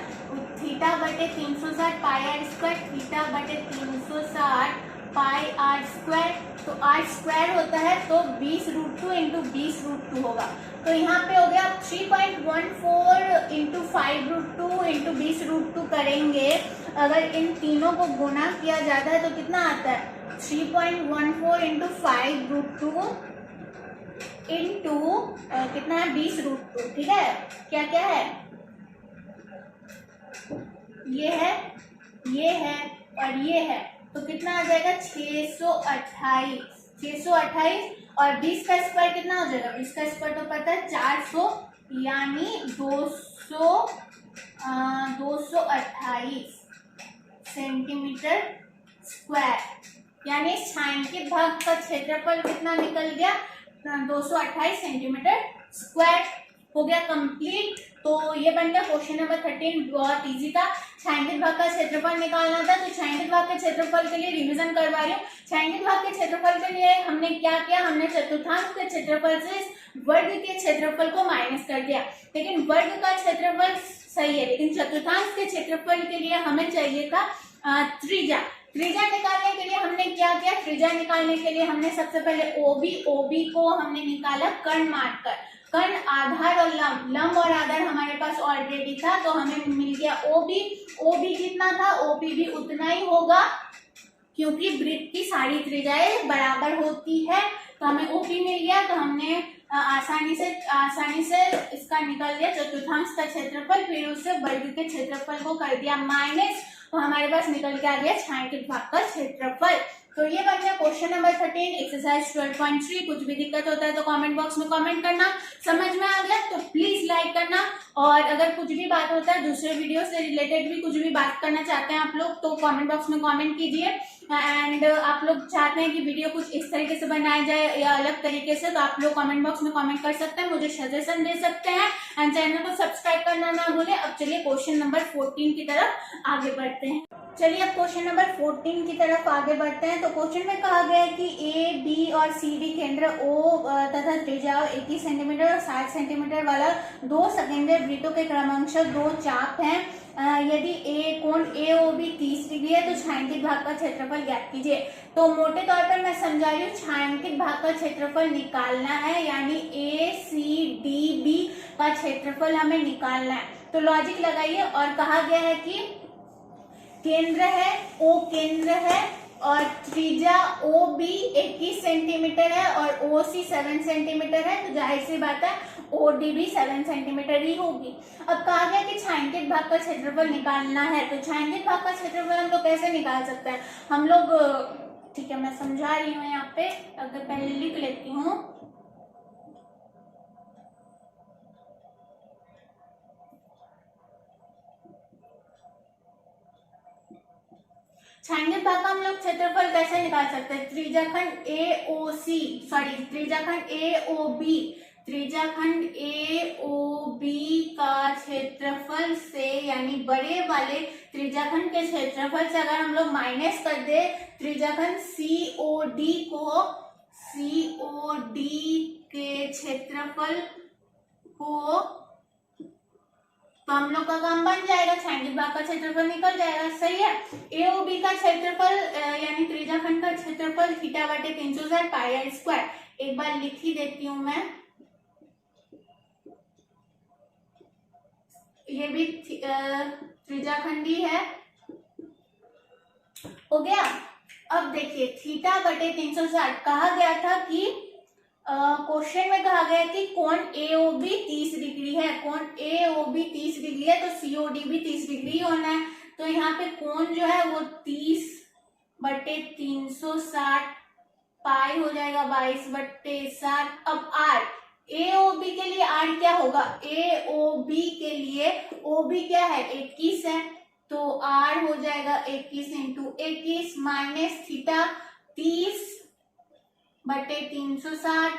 थीटा बटे 360 पाई आर स्क्वायर। थीटा बटे 360 पाई आर स्क्वायर। तो आर स्क्वायर होता है तो 20√2 इंटू 20√2 होगा। तो यहाँ पे हो गया 3.14 इंटू 5√2 इंटू 20√2 करेंगे। अगर इन तीनों को गुना किया जाता है तो कितना आता है? 3.14 इंटू 5√2 इंटू कितना है? 20√2। ठीक है, क्या क्या है? ये है, ये है और ये है, तो कितना आ जाएगा? 628। 628 और 20 का स्क्वायर कितना हो जाएगा? 20 का स्क्वायर तो पता है 400 यानी 228 सेंटीमीटर स्क्वायर। यानी छायांकित भाग का क्षेत्रफल कितना निकल गया? 228 सेंटीमीटर स्क्वायर। हो गया कंप्लीट। तो ये बन गया क्वेश्चन नंबर 13। बहुत इजी था। छायांकित भाग का क्षेत्रफल निकालना था, तो छायांकित भाग के क्षेत्रफल के लिए रिवीजन करवा रही हूँ। छायांकित भाग के क्षेत्रफल के लिए हमने क्या किया? हमने चतुर्थांश के क्षेत्रफल से वर्ग के क्षेत्रफल को माइनस कर दिया। लेकिन वर्ग का क्षेत्रफल सही है, लेकिन चतुर्थांश के क्षेत्रफल के लिए हमें चाहिए था त्रिज्या। त्रिज्या निकालने के लिए हमने क्या किया? त्रिज्या निकालने के लिए हमने सबसे पहले OB को हमने निकाला कर्ण मानकर। कर्ण, आधार और लंब और आधार हमारे पास ऑलरेडी था, तो हमें मिल गया OB कितना था? OB भी उतना ही होगा क्योंकि वृत्त की सारी त्रिज्याएं बराबर होती है। तो हमें OB मिल गया, तो हमने आसानी से इसका निकल लिया चतुर्थांश का क्षेत्रफल, फिर उससे वर्ग के क्षेत्रफल को कर दिया माइनस, तो हमारे पास निकल के आ गया छायांकित भाग का क्षेत्रफल। तो ये बन गया क्वेश्चन नंबर 13 एक्सरसाइज 12.3। कुछ भी दिक्कत होता है तो कमेंट बॉक्स में कमेंट करना। समझ में आ गया तो प्लीज लाइक करना, और अगर कुछ भी बात होता है दूसरे वीडियो से रिलेटेड भी कुछ भी बात करना चाहते हैं आप लोग तो कमेंट बॉक्स में कमेंट कीजिए। एंड आप लोग चाहते हैं कि वीडियो कुछ इस तरीके से बनाया जाए या अलग तरीके से, तो आप लोग कमेंट बॉक्स में कमेंट कर सकते हैं, मुझे सजेशन दे सकते हैं। एंड चैनल को सब्सक्राइब करना ना भूलें। अब चलिए क्वेश्चन नंबर 14 की तरफ आगे बढ़ते हैं। चलिए अब क्वेश्चन नंबर 14 की तरफ आगे बढ़ते हैं। तो क्वेश्चन में कहा गया है कि A, B और C, D केंद्र O तथा त्रिज्या 21 सेंटीमीटर और 60 सेंटीमीटर वाला दो सेकेंडरी वृत्तों के क्रमशः दो चाप हैं। यदि कोण AOB 30 डिग्री है तो छायांकित भाग का क्षेत्रफल ज्ञात कीजिए। तो मोटे तौर पर मैं समझा रही हूँ, छायांकित भाग का क्षेत्रफल निकालना है, यानी ACDB का क्षेत्रफल हमें निकालना है। तो लॉजिक लगाइए, और कहा गया है कि केंद्र है, O केंद्र है और त्रिज्या OB 21 सेंटीमीटर है और OC 7 सेंटीमीटर है, तो जाहिर सी बात है OD भी 7 सेंटीमीटर ही होगी। अब कहा गया कि छायांकित भाग का क्षेत्रफल निकालना है, तो छायांकित भाग का क्षेत्रफल हम लोग कैसे निकाल सकते हैं? हम लोग, ठीक है मैं समझा रही हूँ यहाँ पे, अगर पहले लिख लेती हूँ। छायांकित भाग का हम लोग क्षेत्रफल कैसे निकाल सकते हैं? त्रिज्याखंड AOB का क्षेत्रफल से, यानी बड़े वाले त्रिज्याखंड के क्षेत्रफल से अगर हम लोग माइनस कर दे त्रिज्याखंड COD के क्षेत्रफल को, तो हम लोग का काम बन जाएगा, छायांकित भाग का क्षेत्रफल निकल जाएगा। सही है। एओबी का क्षेत्रफल यानी त्रिज्याखंड का क्षेत्रफल थीटा बटे 360 पाई आर स्क्वायर। एक बार लिख ही देती हूँ मैं, ये भी त्रिज्याखंडी है। हो गया। अब देखिए थीटा बटे 360 कहा गया था कि क्वेश्चन में कहा गया कि कोण एओबी 30 डिग्री है, कोण एओबी 30 डिग्री है तो सीओडी भी 30 डिग्री होना है। तो यहाँ पे कोण जो है वो 30 बटे 360 पाई हो जाएगा 22 बटे 60। अब आर, एओबी के लिए आर क्या होगा, एओबी के लिए ओबी क्या है 21 है, तो आर हो जाएगा 21 इंटू 21 माइनस थीटा 30 बटे 360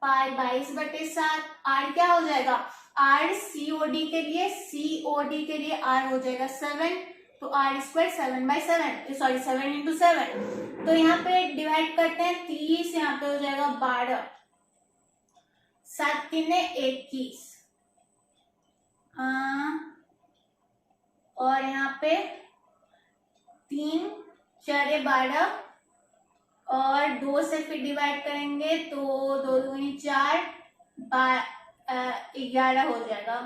पाई 22 बटे 7। आर क्या हो जाएगा, आर सीओडी के लिए आर हो जाएगा 7, तो आर स्क्वायर 7/7 सॉरी 7 इंटू 7। तो यहाँ पे डिवाइड करते हैं 30, यहाँ पे हो जाएगा 12, 7 3 21 और यहाँ पे 3 4 12 और 2 से फिर डिवाइड करेंगे तो 2 दूनी 4 11 हो जाएगा।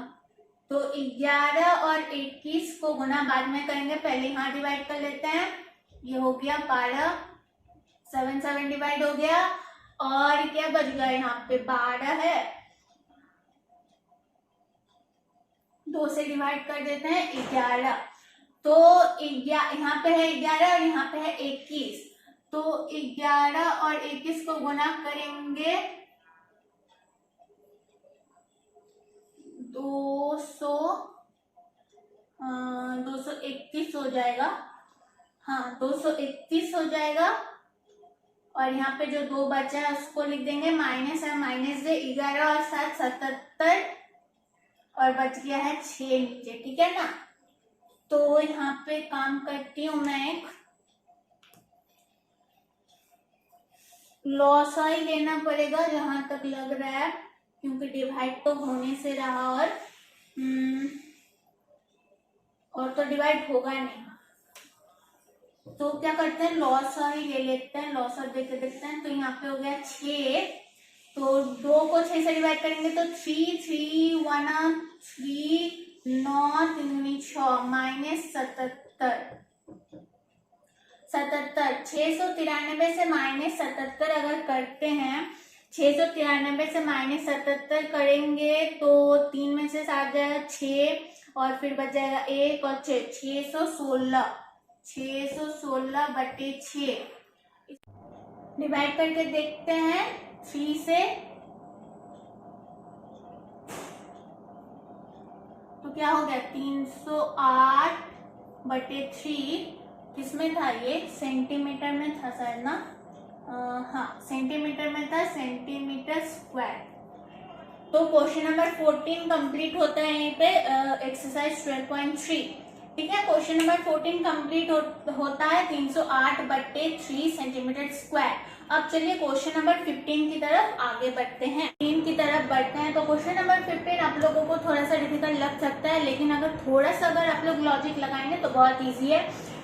तो 11 और 21 को गुना बाद में करेंगे, पहले यहाँ डिवाइड कर लेते हैं। ये हो गया 12, 7 7 डिवाइड हो गया और क्या बच गया, यहाँ पे 12 है, 2 से डिवाइड कर देते हैं 11, तो यहाँ पे है 11 और यहाँ पे है 21, तो 11 और 21 को गुना करेंगे 231 हो जाएगा। हाँ 231 हो जाएगा और यहाँ पे जो 2 बचा है उसको लिख देंगे, माइनस है, माइनस से 11 और 7 77 और बच गया है 6 नीचे। ठीक है ना। तो यहाँ पे काम करती हूँ मैं, एक लॉसा ही लेना पड़ेगा जहां तक लग रहा है, क्योंकि डिवाइड तो होने से रहा और तो डिवाइड होगा नहीं, तो क्या करते हैं लॉसा ही ले लेते हैं, लॉसा देके देखते हैं। तो यहाँ पे हो गया 6, तो 2 को 6 से डिवाइड करेंगे तो 3 3 1 3 9 3 6 माइनस 77 693 से माइनस 77 अगर करते हैं, 693 से माइनस 77 करेंगे तो 3 में से 7 जाएगा 6 और फिर बच जाएगा 1 और 6 616 बटे 6 डिवाइड करके देखते हैं 3 से, तो क्या हो गया 308 बटे 3, किसमें था ये, सेंटीमीटर में था शायद ना, हाँ सेंटीमीटर में था, सेंटीमीटर स्क्वायर। तो क्वेश्चन नंबर 14 कंप्लीट होता है यहीं पे, एक्सरसाइज 12.3। ठीक है, क्वेश्चन नंबर 14 कंप्लीट होता है 308 बटे 3 सेंटीमीटर स्क्वायर। अब चलिए क्वेश्चन नंबर 15 की तरफ आगे बढ़ते हैं। 15 की तरफ बढ़ते हैं तो क्वेश्चन नंबर 15 आप लोगों को थोड़ा सा डिफिकल्ट लग सकता है, लेकिन अगर थोड़ा सा अगर आप लोग लॉजिक लगाएंगे तो बहुत ईजी है।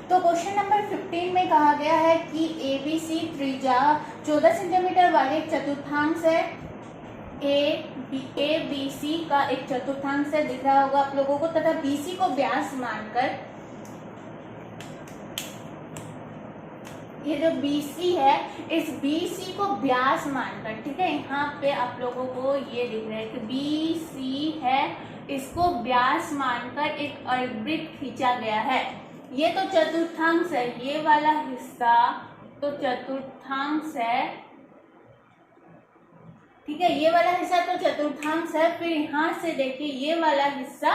तो क्वेश्चन नंबर 15 में कहा गया है कि एबीसी त्रिज्या 14 सेंटीमीटर वाले एक चतुर्थांश है, एबीसी का एक चतुर्थांश है, दिख रहा होगा आप लोगों को, तथा बीसी को व्यास मानकर, ये जो बीसी है इस बीसी को व्यास मानकर, ठीक है, यहाँ पे आप लोगों को ये दिख रहा है कि बीसी है, इसको व्यास मानकर एक अर्धवृत्त खींचा गया है। ये तो चतुर्थांश है, ये वाला हिस्सा तो चतुर्थांश है, ठीक है, ये वाला हिस्सा तो चतुर्थांश है। फिर यहाँ से देखिए ये वाला हिस्सा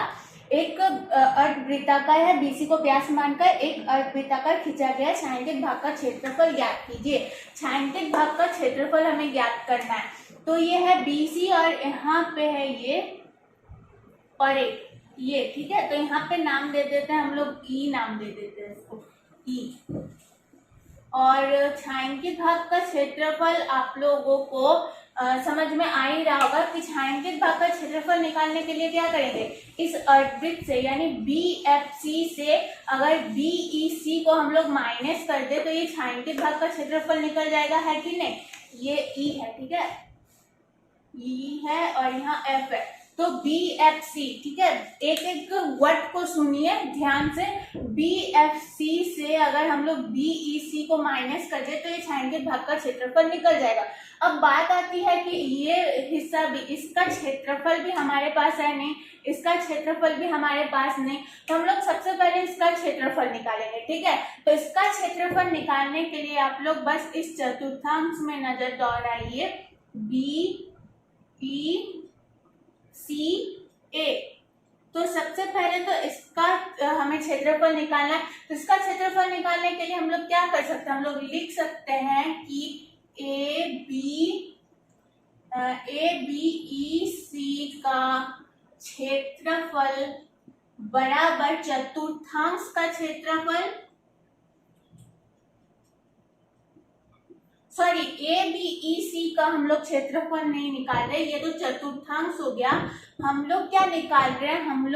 एक अर्धवृत्ताकार है, बीसी को व्यास मानकर एक अर्धवृत्ताकार खींचा गया है। छायांकित भाग का क्षेत्रफल ज्ञात कीजिए। छायांकित भाग का क्षेत्रफल हमें ज्ञात करना है। तो ये है बीसी और यहाँ पे है ये और एक ये, ठीक है। तो यहाँ पे नाम दे देते हैं हम लोग, ई नाम दे देते हैं इसको, ई। और छायांकित भाग का क्षेत्रफल आप लोगों को समझ में आ ही रहा होगा कि छायांकित भाग का क्षेत्रफल निकालने के लिए क्या करेंगे, इस अर्धवृत्त से यानी BFC से अगर BEC को हम लोग माइनस कर दे तो ये छायांकित भाग का क्षेत्रफल निकल जाएगा, है कि नहीं। ये E है, ठीक है, E है और यहाँ F है, तो BFC, ठीक है, एक एक वर्ड को सुनिए ध्यान से। BFC से अगर हम लोग BEC को माइनस कर दे तो ये छायांकित भाग का क्षेत्रफल निकल जाएगा। अब बात आती है कि ये हिस्सा भी, इसका क्षेत्रफल भी हमारे पास है नहीं, इसका क्षेत्रफल भी हमारे पास नहीं, तो हम लोग सबसे पहले इसका क्षेत्रफल निकालेंगे, ठीक है। तो इसका क्षेत्रफल निकालने के लिए आप लोग बस इस चतुर्थांश में नजर दौड़ाइए, BECA। तो सबसे पहले तो इसका हमें क्षेत्रफल निकालना है, तो इसका क्षेत्रफल निकालने के लिए हम लोग क्या कर सकते हैं, हम लोग लिख सकते हैं कि ABEC का क्षेत्रफल बराबर चतुर्थांश का क्षेत्रफल, सॉरी ABEC का हम लोग क्षेत्रफल नहीं निकाल रहे, ये तो चतुर्थांश हो गया। हम लोग क्या निकाल रहे हैं, हम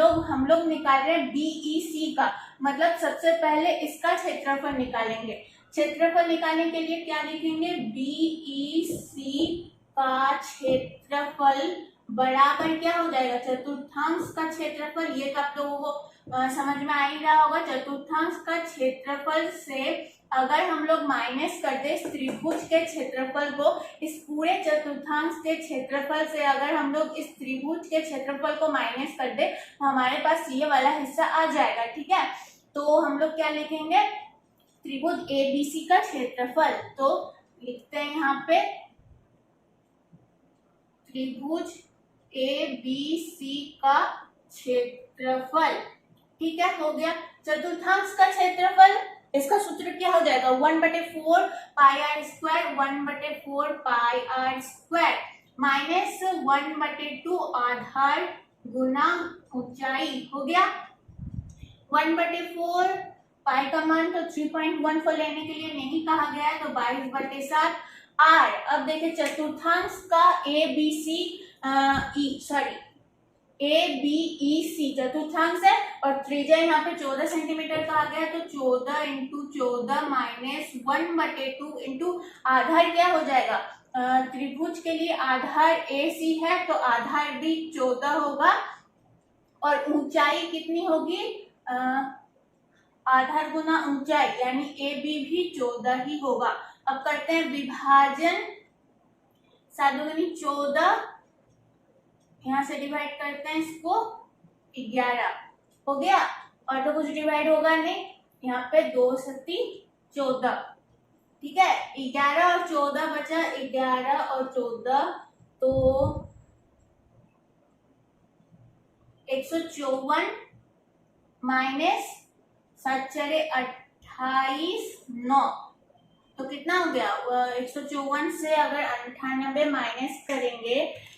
लोग निकाल रहे हैं BEC का, मतलब सबसे पहले इसका क्षेत्रफल निकालेंगे। क्षेत्रफल निकालने के लिए क्या लिखेंगे, BEC का क्षेत्रफल बराबर क्या हो जाएगा, चतुर्थांश का क्षेत्रफल। ये तो आप लोगों को समझ में आ ही रहा होगा, चतुर्थांश का क्षेत्रफल से अगर हम लोग माइनस कर दे इस त्रिभुज के क्षेत्रफल को, इस पूरे चतुर्थांश के क्षेत्रफल से अगर हम लोग इस त्रिभुज के क्षेत्रफल को माइनस कर दे तो हमारे पास ये वाला हिस्सा आ जाएगा, ठीक है। तो हम लोग क्या लिखेंगे, त्रिभुज ABC का क्षेत्रफल, तो लिखते हैं यहाँ पे त्रिभुज ABC का क्षेत्रफल, ठीक है, हो गया। चतुर्थांश का क्षेत्रफल, इसका सूत्र क्या हो जाएगा, 1/4 pi R square, 1/4 pi R square minus 1/2 आधार गुना ऊंचाई, हो गया। 1/4 पाई का मान तो 3.14 लेने के लिए नहीं कहा गया है, तो 22/7 आर। अब देखिए चतुर्थांश का ABEC चतुर्थांश है और त्रिज्या यहाँ पे 14 सेंटीमीटर कहा गया है, तो 14 इंटू 14 माइनस 1/2 इंटू आधार क्या हो जाएगा, त्रिभुज के लिए आधार AC है तो आधार भी 14 होगा और ऊंचाई कितनी होगी, आधार गुना ऊंचाई यानी AB भी 14 ही होगा। अब करते हैं विभाजन, 7 दूनी 14, यहाँ से डिवाइड करते हैं इसको 11, हो गया। और तो कुछ डिवाइड होगा नहीं, यहाँ पे 2 सती 14, ठीक है। 11 और 14 बचा, 11 और 14 तो 154 माइनस 7 28 9, तो कितना हो गया, 154 से अगर 98 माइनस करेंगे,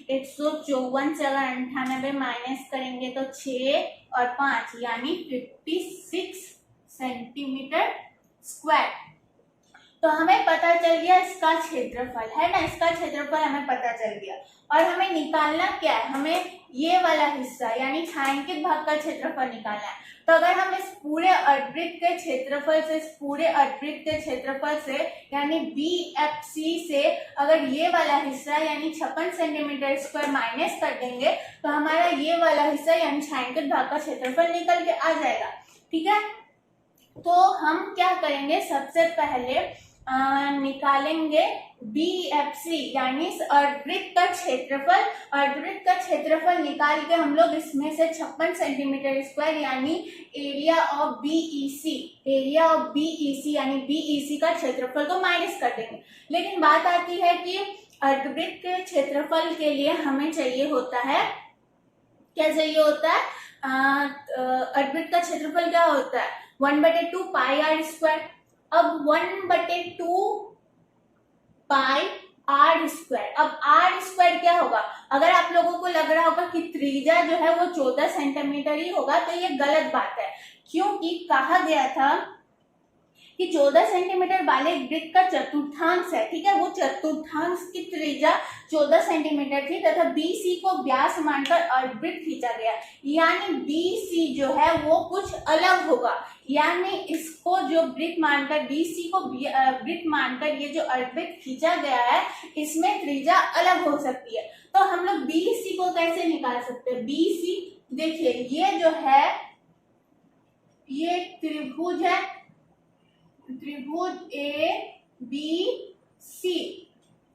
154 से अगर 98 माइनस करेंगे तो 6 और 5 यानी 56 सेंटीमीटर स्क्वायर। तो हमें पता चल गया इसका क्षेत्रफल, है ना, इसका क्षेत्रफल हमें पता चल गया। और हमें निकालना क्या है, हमें ये वाला हिस्सा यानी छायांकित भाग का क्षेत्रफल निकालना है। तो अगर हम इस पूरे अर्धवृत्त के क्षेत्रफल से, इस पूरे अर्धवृत्त के क्षेत्रफल से यानी BFC से अगर ये वाला हिस्सा यानी 56 सेंटीमीटर स्क्वायर माइनस कर देंगे तो हमारा ये वाला हिस्सा यानी छायांकित भाग का क्षेत्रफल निकल के आ जाएगा, ठीक है। तो हम क्या करेंगे, सबसे पहले निकालेंगे BFC यानी इस अर्धवृत्त का क्षेत्रफल। अर्धवृत्त का क्षेत्रफल निकाल के हम लोग इसमें से 56 सेंटीमीटर स्क्वायर यानी area of BEC, area of BEC यानी BEC का क्षेत्रफल को माइनस कर देंगे। लेकिन बात आती है कि अर्धवृत्त के क्षेत्रफल के लिए हमें चाहिए होता है, क्या चाहिए होता है, अर्धवृत्त का क्षेत्रफल क्या होता है, 1/2 पाई आर स्क्वायर। अब 1/2 पाई आर स्क्वायर, अब आर स्क्वायर क्या होगा, अगर आप लोगों को लग रहा होगा कि त्रिज्या जो है वो 14 सेंटीमीटर ही होगा तो ये गलत बात है, क्योंकि कहा गया था कि 14 सेंटीमीटर वाले वृत्त का चतुर्थांश है, ठीक है, वो चतुर्थांश की त्रिज्या 14 सेंटीमीटर थी तथा BC को व्यास मानकर अर्धवृत्त खींचा गया, यानी BC जो है वो कुछ अलग होगा, यानी इसको जो वृत्त मानकर BC को वृत्त मानकर ये जो अर्धवृत्त खींचा गया है इसमें त्रिज्या अलग हो सकती है। तो हम लोग BC को कैसे निकाल सकते हैं? BC देखिए ये जो है ये त्रिभुज है, त्रिभुज ABC,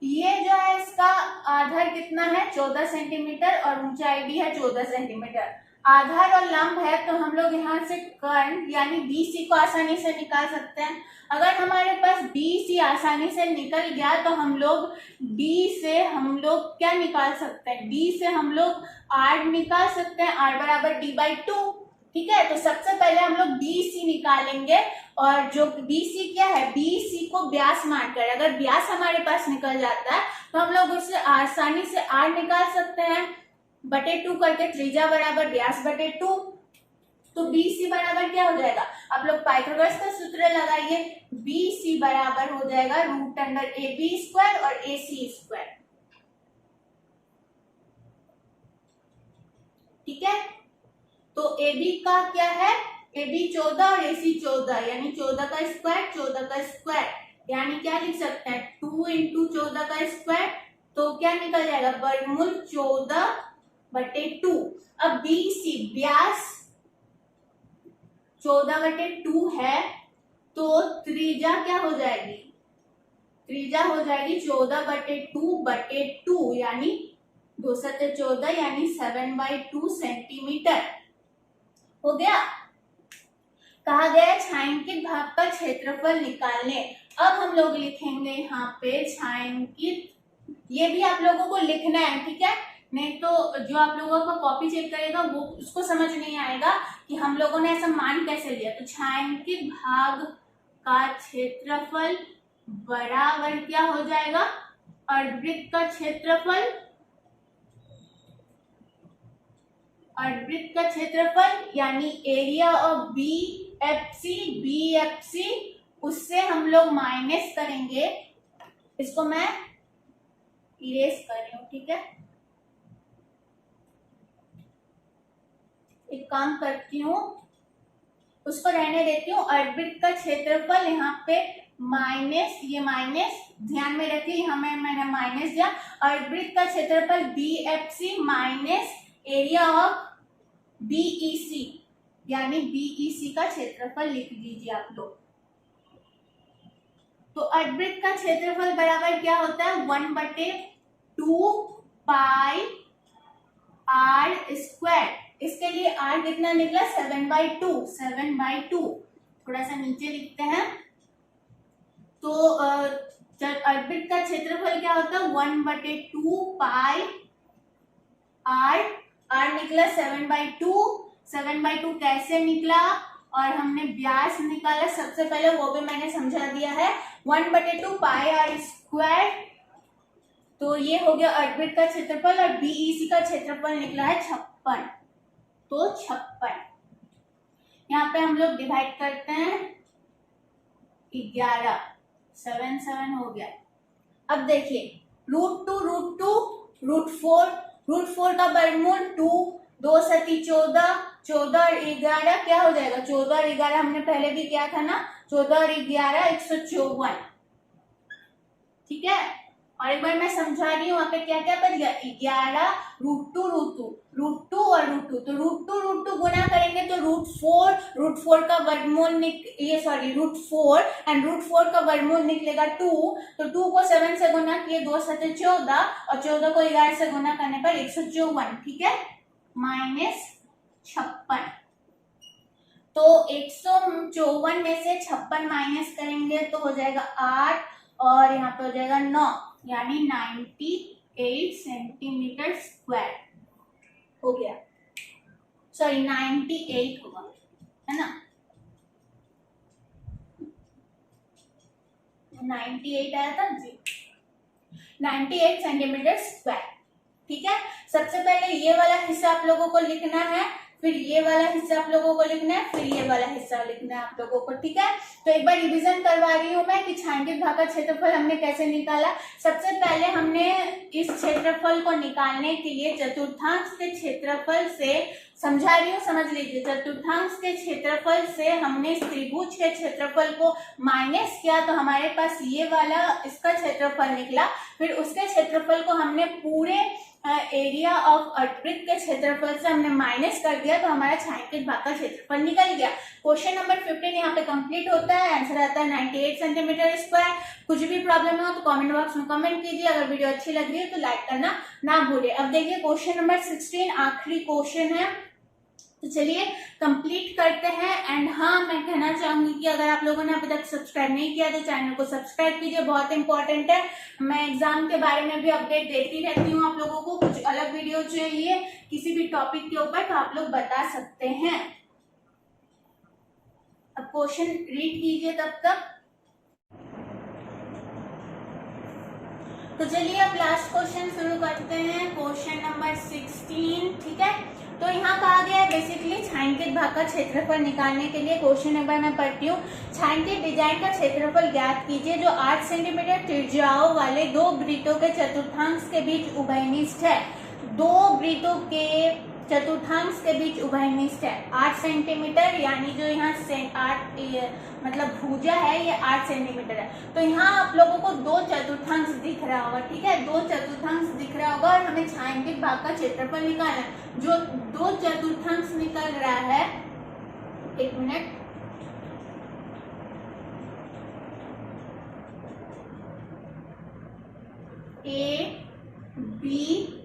ये जो है इसका आधार कितना है 14 सेंटीमीटर और ऊंचाई भी है 14 सेंटीमीटर। आधार और लंब है तो हम लोग यहाँ से कर्ण यानी BC को आसानी से निकाल सकते हैं। अगर हमारे पास BC आसानी से निकल गया तो हम लोग D से हम लोग क्या निकाल सकते हैं? D से हम लोग R निकाल सकते हैं, R बराबर D/2, ठीक है। तो सबसे पहले हम लोग BC निकालेंगे और जो BC क्या है, BC को व्यास मानकर, अगर व्यास हमारे पास निकल जाता है तो हम लोग उससे आसानी से R निकाल सकते हैं, बटे 2 करके त्रिज्या बराबर व्यास बटे 2। तो BC बराबर क्या हो जाएगा? आप लोग पाइथागोरस का सूत्र लगाइए, BC बराबर हो जाएगा √AB² और AC², ठीक है। तो AB का क्या है? AB 14 और AC 14, यानी 14 का स्क्वायर 14 का स्क्वायर, यानी क्या लिख सकते हैं 2 × 14 का स्क्वायर, तो क्या निकल जाएगा वर्गमूल 14/2। अब BC व्यास 14/2 है तो त्रिज्या क्या हो जाएगी? त्रिज्या हो जाएगी 14/2/2, यानी 2 × 14 यानी 7/2 सेंटीमीटर हो गया। कहा गया छायांकित भाग का क्षेत्रफल निकालने। अब हम लोग लिखेंगे यहाँ पे छायांकित, ये भी आप लोगों को लिखना है, ठीक है, नहीं तो जो आप लोगों का कॉपी चेक करेगा वो उसको समझ नहीं आएगा कि हम लोगों ने ऐसा मान कैसे लिया। तो छायांकित भाग का क्षेत्रफल बराबर क्या हो जाएगा? अर्धवृत्त का क्षेत्रफल, अर्धवृत्त का क्षेत्रफल यानी एरिया ऑफ BFC, उससे हम लोग माइनस करेंगे, इसको मैं इरेज कर रही हूँ, ठीक है। एक काम करती हूँ, उसको रहने देती हूँ। अर्धवृत्त का क्षेत्रफल यहाँ पे माइनस, ये माइनस ध्यान में रखिए, यहाँ मैंने माइनस दिया। अर्धवृत्त का क्षेत्रफल BFC minus area of BEC, यानी BEC का क्षेत्रफल लिख लीजिए आप लोग। तो अर्धवृत्त का क्षेत्रफल बराबर क्या होता है? 1/2 पाई R²। इसके लिए R कितना निकला? 7/2। थोड़ा सा नीचे लिखते हैं। तो अर्धवृत्त का क्षेत्रफल क्या होता है? 1/2 पाई R निकला 7/2 कैसे निकला और हमने व्यास निकाला सबसे पहले, वो भी मैंने समझा दिया है। 1/2 पाई R², तो ये हो गया अर्धवृत्त का क्षेत्रफल और BEC का क्षेत्रफल निकला है 56। तो 56 यहाँ पे हम लोग डिवाइड करते हैं 11, 7 हो गया। अब देखिए √4 का वर्गमूल 2, 2 × 14, 14 और 11 क्या हो जाएगा? 14 और 11 हमने पहले भी किया था ना, 14 और 11 154, ठीक है। और एक बार मैं समझा रही हूँ, वहां पे क्या क्या बच गया? 11 √2 और √2, तो √2 गुना करेंगे तो √4 का वर्गमूल √4 एंड √4 का वर्गमूल निकलेगा 2, तो 2 को 7 से गुना किए 2 × 14 और 14 को 11 से गुना करने पर 154, ठीक है, -56। तो 154 में से 56 माइनस करेंगे तो हो जाएगा 8 और यहाँ पे हो जाएगा 9, यानी 98 सेंटीमीटर स्क्वायर हो गया। सॉरी 98 होगा, है ना, 98 आया था जी, 98 सेंटीमीटर स्क्वायर, ठीक है। सबसे पहले ये वाला हिस्सा आप लोगों को लिखना है फिर ये वाला हिस्सा आप लोगों को लिखना है, फिर ये वाला हिस्सा लिखना है आप लोगों को, ठीक है। तो एक बार रिवीजन करवा रही हूँ मैं कि छायांकित भाग का क्षेत्रफल हमने कैसे निकाला। सबसे पहले हमने इस क्षेत्रफल को निकालने के लिए चतुर्थांश के क्षेत्रफल से, समझा रही हूँ, समझ लीजिए, चतुर्थांश के क्षेत्रफल से हमने इस त्रिभुज के क्षेत्रफल को माइनस किया तो हमारे पास ये वाला इसका क्षेत्रफल निकला। फिर उसके क्षेत्रफल को हमने पूरे एरिया ऑफ अर्धवृत्त के क्षेत्रफल से हमने माइनस कर दिया तो हमारा छायांकित भाग का क्षेत्रफल निकल गया। क्वेश्चन नंबर 15 यहाँ पे कंप्लीट होता है। आंसर आता है 98 सेंटीमीटर स्क्वायर। कुछ भी प्रॉब्लम हो तो कमेंट बॉक्स में कमेंट कीजिए। अगर वीडियो अच्छी लग रही है तो लाइक करना ना भूले। अब देखिए क्वेश्चन नंबर 16 आखिरी क्वेश्चन है, तो चलिए कंप्लीट करते हैं। एंड हाँ, मैं कहना चाहूंगी कि अगर आप लोगों ने अभी तक सब्सक्राइब नहीं किया तो चैनल को सब्सक्राइब कीजिए, बहुत इंपॉर्टेंट है। मैं एग्जाम के बारे में भी अपडेट देती रहती हूँ आप लोगों को। कुछ अलग वीडियो चाहिए किसी भी टॉपिक के ऊपर तो आप लोग बता सकते हैं। अब क्वेश्चन रीड कीजिए तब तक। तो चलिए अब लास्ट क्वेश्चन शुरू करते हैं, क्वेश्चन नंबर 16, ठीक है। तो यहाँ कहा गया है बेसिकली छायांकित भाग का क्षेत्रफल निकालने के लिए क्वेश्चन एक बार मैं पढ़ती हूँ। छायांकित डिजाइन का क्षेत्रफल ज्ञात कीजिए जो 8 सेंटीमीटर त्रिज्याओं वाले दो वृत्तों के चतुर्थांश के बीच उभयनिष्ठ है। दो वृत्तों के चतुर्थांश के बीच उभयनिष्ठ है। 8 सेंटीमीटर यानी जो यहाँ से 8 मतलब भुजा है ये 8 सेंटीमीटर है। तो यहाँ आप लोगों को दो चतुर्थांश दिख रहा होगा, ठीक है, दो चतुर्थांश दिख रहा होगा और हमें छायांकित भाग का क्षेत्रफल निकालना है। जो दो चतुर्थांश निकल रहा है, एक minute, A B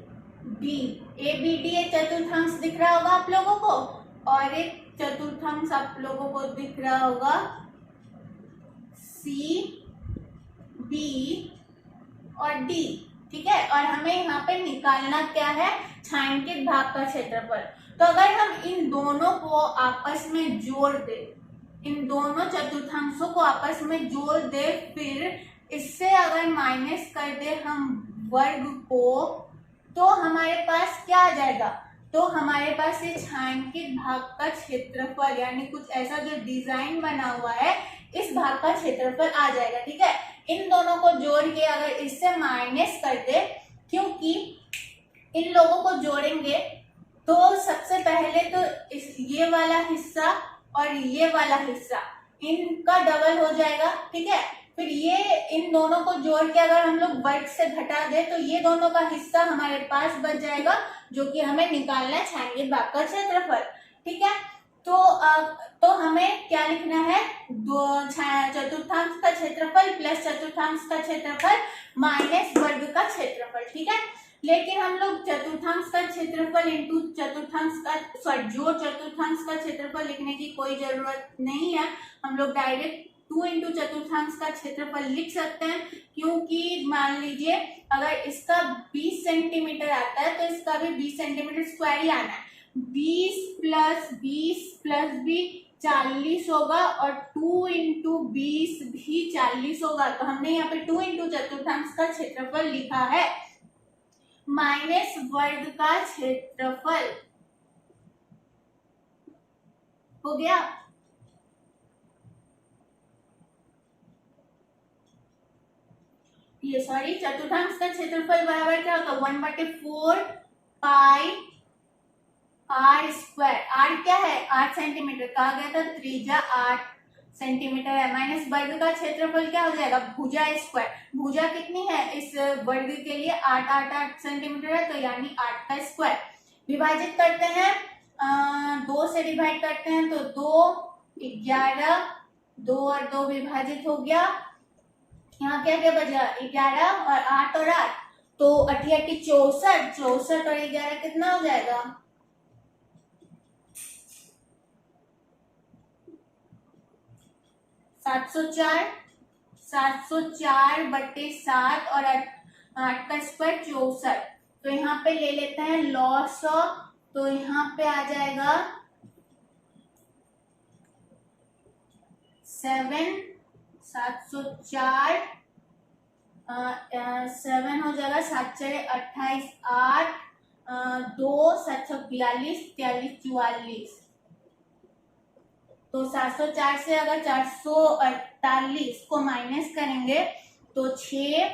D, A B D एक चतुर्थांश दिख रहा होगा आप लोगों को और एक चतुर्थांश आप लोगों को दिख रहा होगा सी बी और डी, ठीक है। और हमें यहाँ पे निकालना क्या है, छायांकित भाग का क्षेत्रफल। तो अगर हम इन दोनों को आपस में जोड़ दे, इन दोनों चतुर्थांशों को आपस में जोड़ दे, फिर इससे अगर माइनस कर दे हम वर्ग को, तो हमारे पास क्या आ जाएगा, तो हमारे पास ये छायांकित भाग का क्षेत्रफल यानी कुछ ऐसा जो डिजाइन बना हुआ है इस भाग का क्षेत्रफल आ जाएगा, ठीक है। इन दोनों को जोड़ के अगर इससे माइनस कर दे, क्योंकि इन लोगों को जोड़ेंगे तो सबसे पहले तो ये वाला हिस्सा और ये वाला हिस्सा इनका डबल हो जाएगा, ठीक है। फिर ये इन दोनों को जोड़ के अगर हम लोग वर्ग से घटा दे तो ये दोनों का हिस्सा हमारे पास बच जाएगा जो कि हमें निकालना है छायांकित भाग का क्षेत्रफल, ठीक है। तो हमें क्या लिखना है, दो चतुर्थांश का क्षेत्रफल प्लस चतुर्थांश का क्षेत्रफल माइनस वर्ग का क्षेत्रफल, ठीक है। लेकिन हम लोग चतुर्थांश का क्षेत्रफल इंटू चतुर्थांश का जो चतुर्थांश का क्षेत्रफल लिखने की कोई जरूरत नहीं है। हम लोग डायरेक्ट 2 इंटू चतुर्थांश का क्षेत्रफल लिख सकते हैं, क्योंकि मान लीजिए अगर इसका 20 सेंटीमीटर आता है तो इसका भी 20 सेंटीमीटर स्क्वायर ही आना है। 20 प्लस 20 प्लस भी 40 होगा और 2 इंटू 20 भी 40 होगा। तो हमने यहाँ पे 2 इंटू चतुर्थांश का क्षेत्रफल लिखा है माइनस वर्ग का क्षेत्रफल, हो गया। ये सॉरी, चतुर्थांश का क्षेत्रफल बराबर क्या होगा, 1/4 पाई आर स्क्वायर। आर क्या है, 8 सेंटीमीटर, कहा गया था त्रिज्या 8 सेंटीमीटर है, माइनस वर्ग का क्षेत्रफल क्या हो जाएगा, भुजा स्क्वायर। भुजा कितनी है इस वर्ग के लिए, 8 सेंटीमीटर है, तो यानी 8 का स्क्वायर। विभाजित करते हैं, 2 से डिवाइड करते हैं तो 2 11, 2 और 2 विभाजित हो गया। यहाँ क्या क्या बचा, 11 और 8 और 8, तो 8 64, 64 और 11 कितना हो जाएगा, 704, 704/7 और 8 का स्क्वायर 64। तो यहाँ पे ले लेते हैं लॉस ऑफ, तो यहाँ पे आ जाएगा 7, 704, 7 हो जाएगा, 7 4 28, 8, 2 7 अच्छा 42, 43, 44। तो 704 से अगर 448 को माइनस करेंगे तो 6,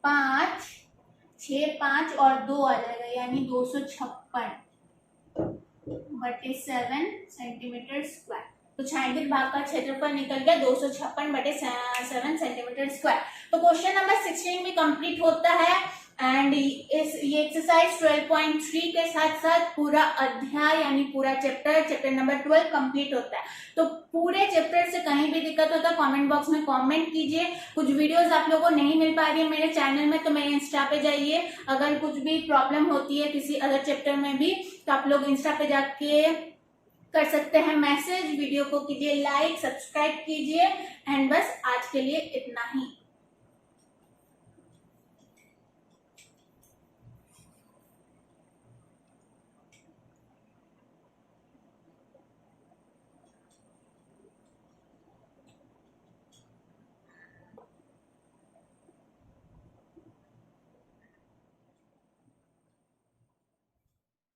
5 और 2 आ जाएगा, यानी 256/7 सेंटीमीटर स्क्वायर। तो छायांकित भाग का क्षेत्रफल निकल गया 256/7 सेंटीमीटर स्क्वायर। तो क्वेश्चन नंबर 16 भी कंप्लीट होता है एंड ये एक्सरसाइज 12.3 के साथ साथ पूरा अध्याय यानी पूरा चैप्टर नंबर 12 कंप्लीट होता है। तो पूरे चैप्टर से कहीं भी दिक्कत होता है कमेंट बॉक्स में कमेंट कीजिए। कुछ वीडियोस आप लोगों को नहीं मिल पा रही है मेरे चैनल में तो मेरे इंस्टा पे जाइए। अगर कुछ भी प्रॉब्लम होती है किसी अदर चैप्टर में भी तो आप लोग इंस्टा पे जाके कर सकते हैं मैसेज। वीडियो को कीजिए लाइक, सब्सक्राइब कीजिए एंड बस आज के लिए इतना ही।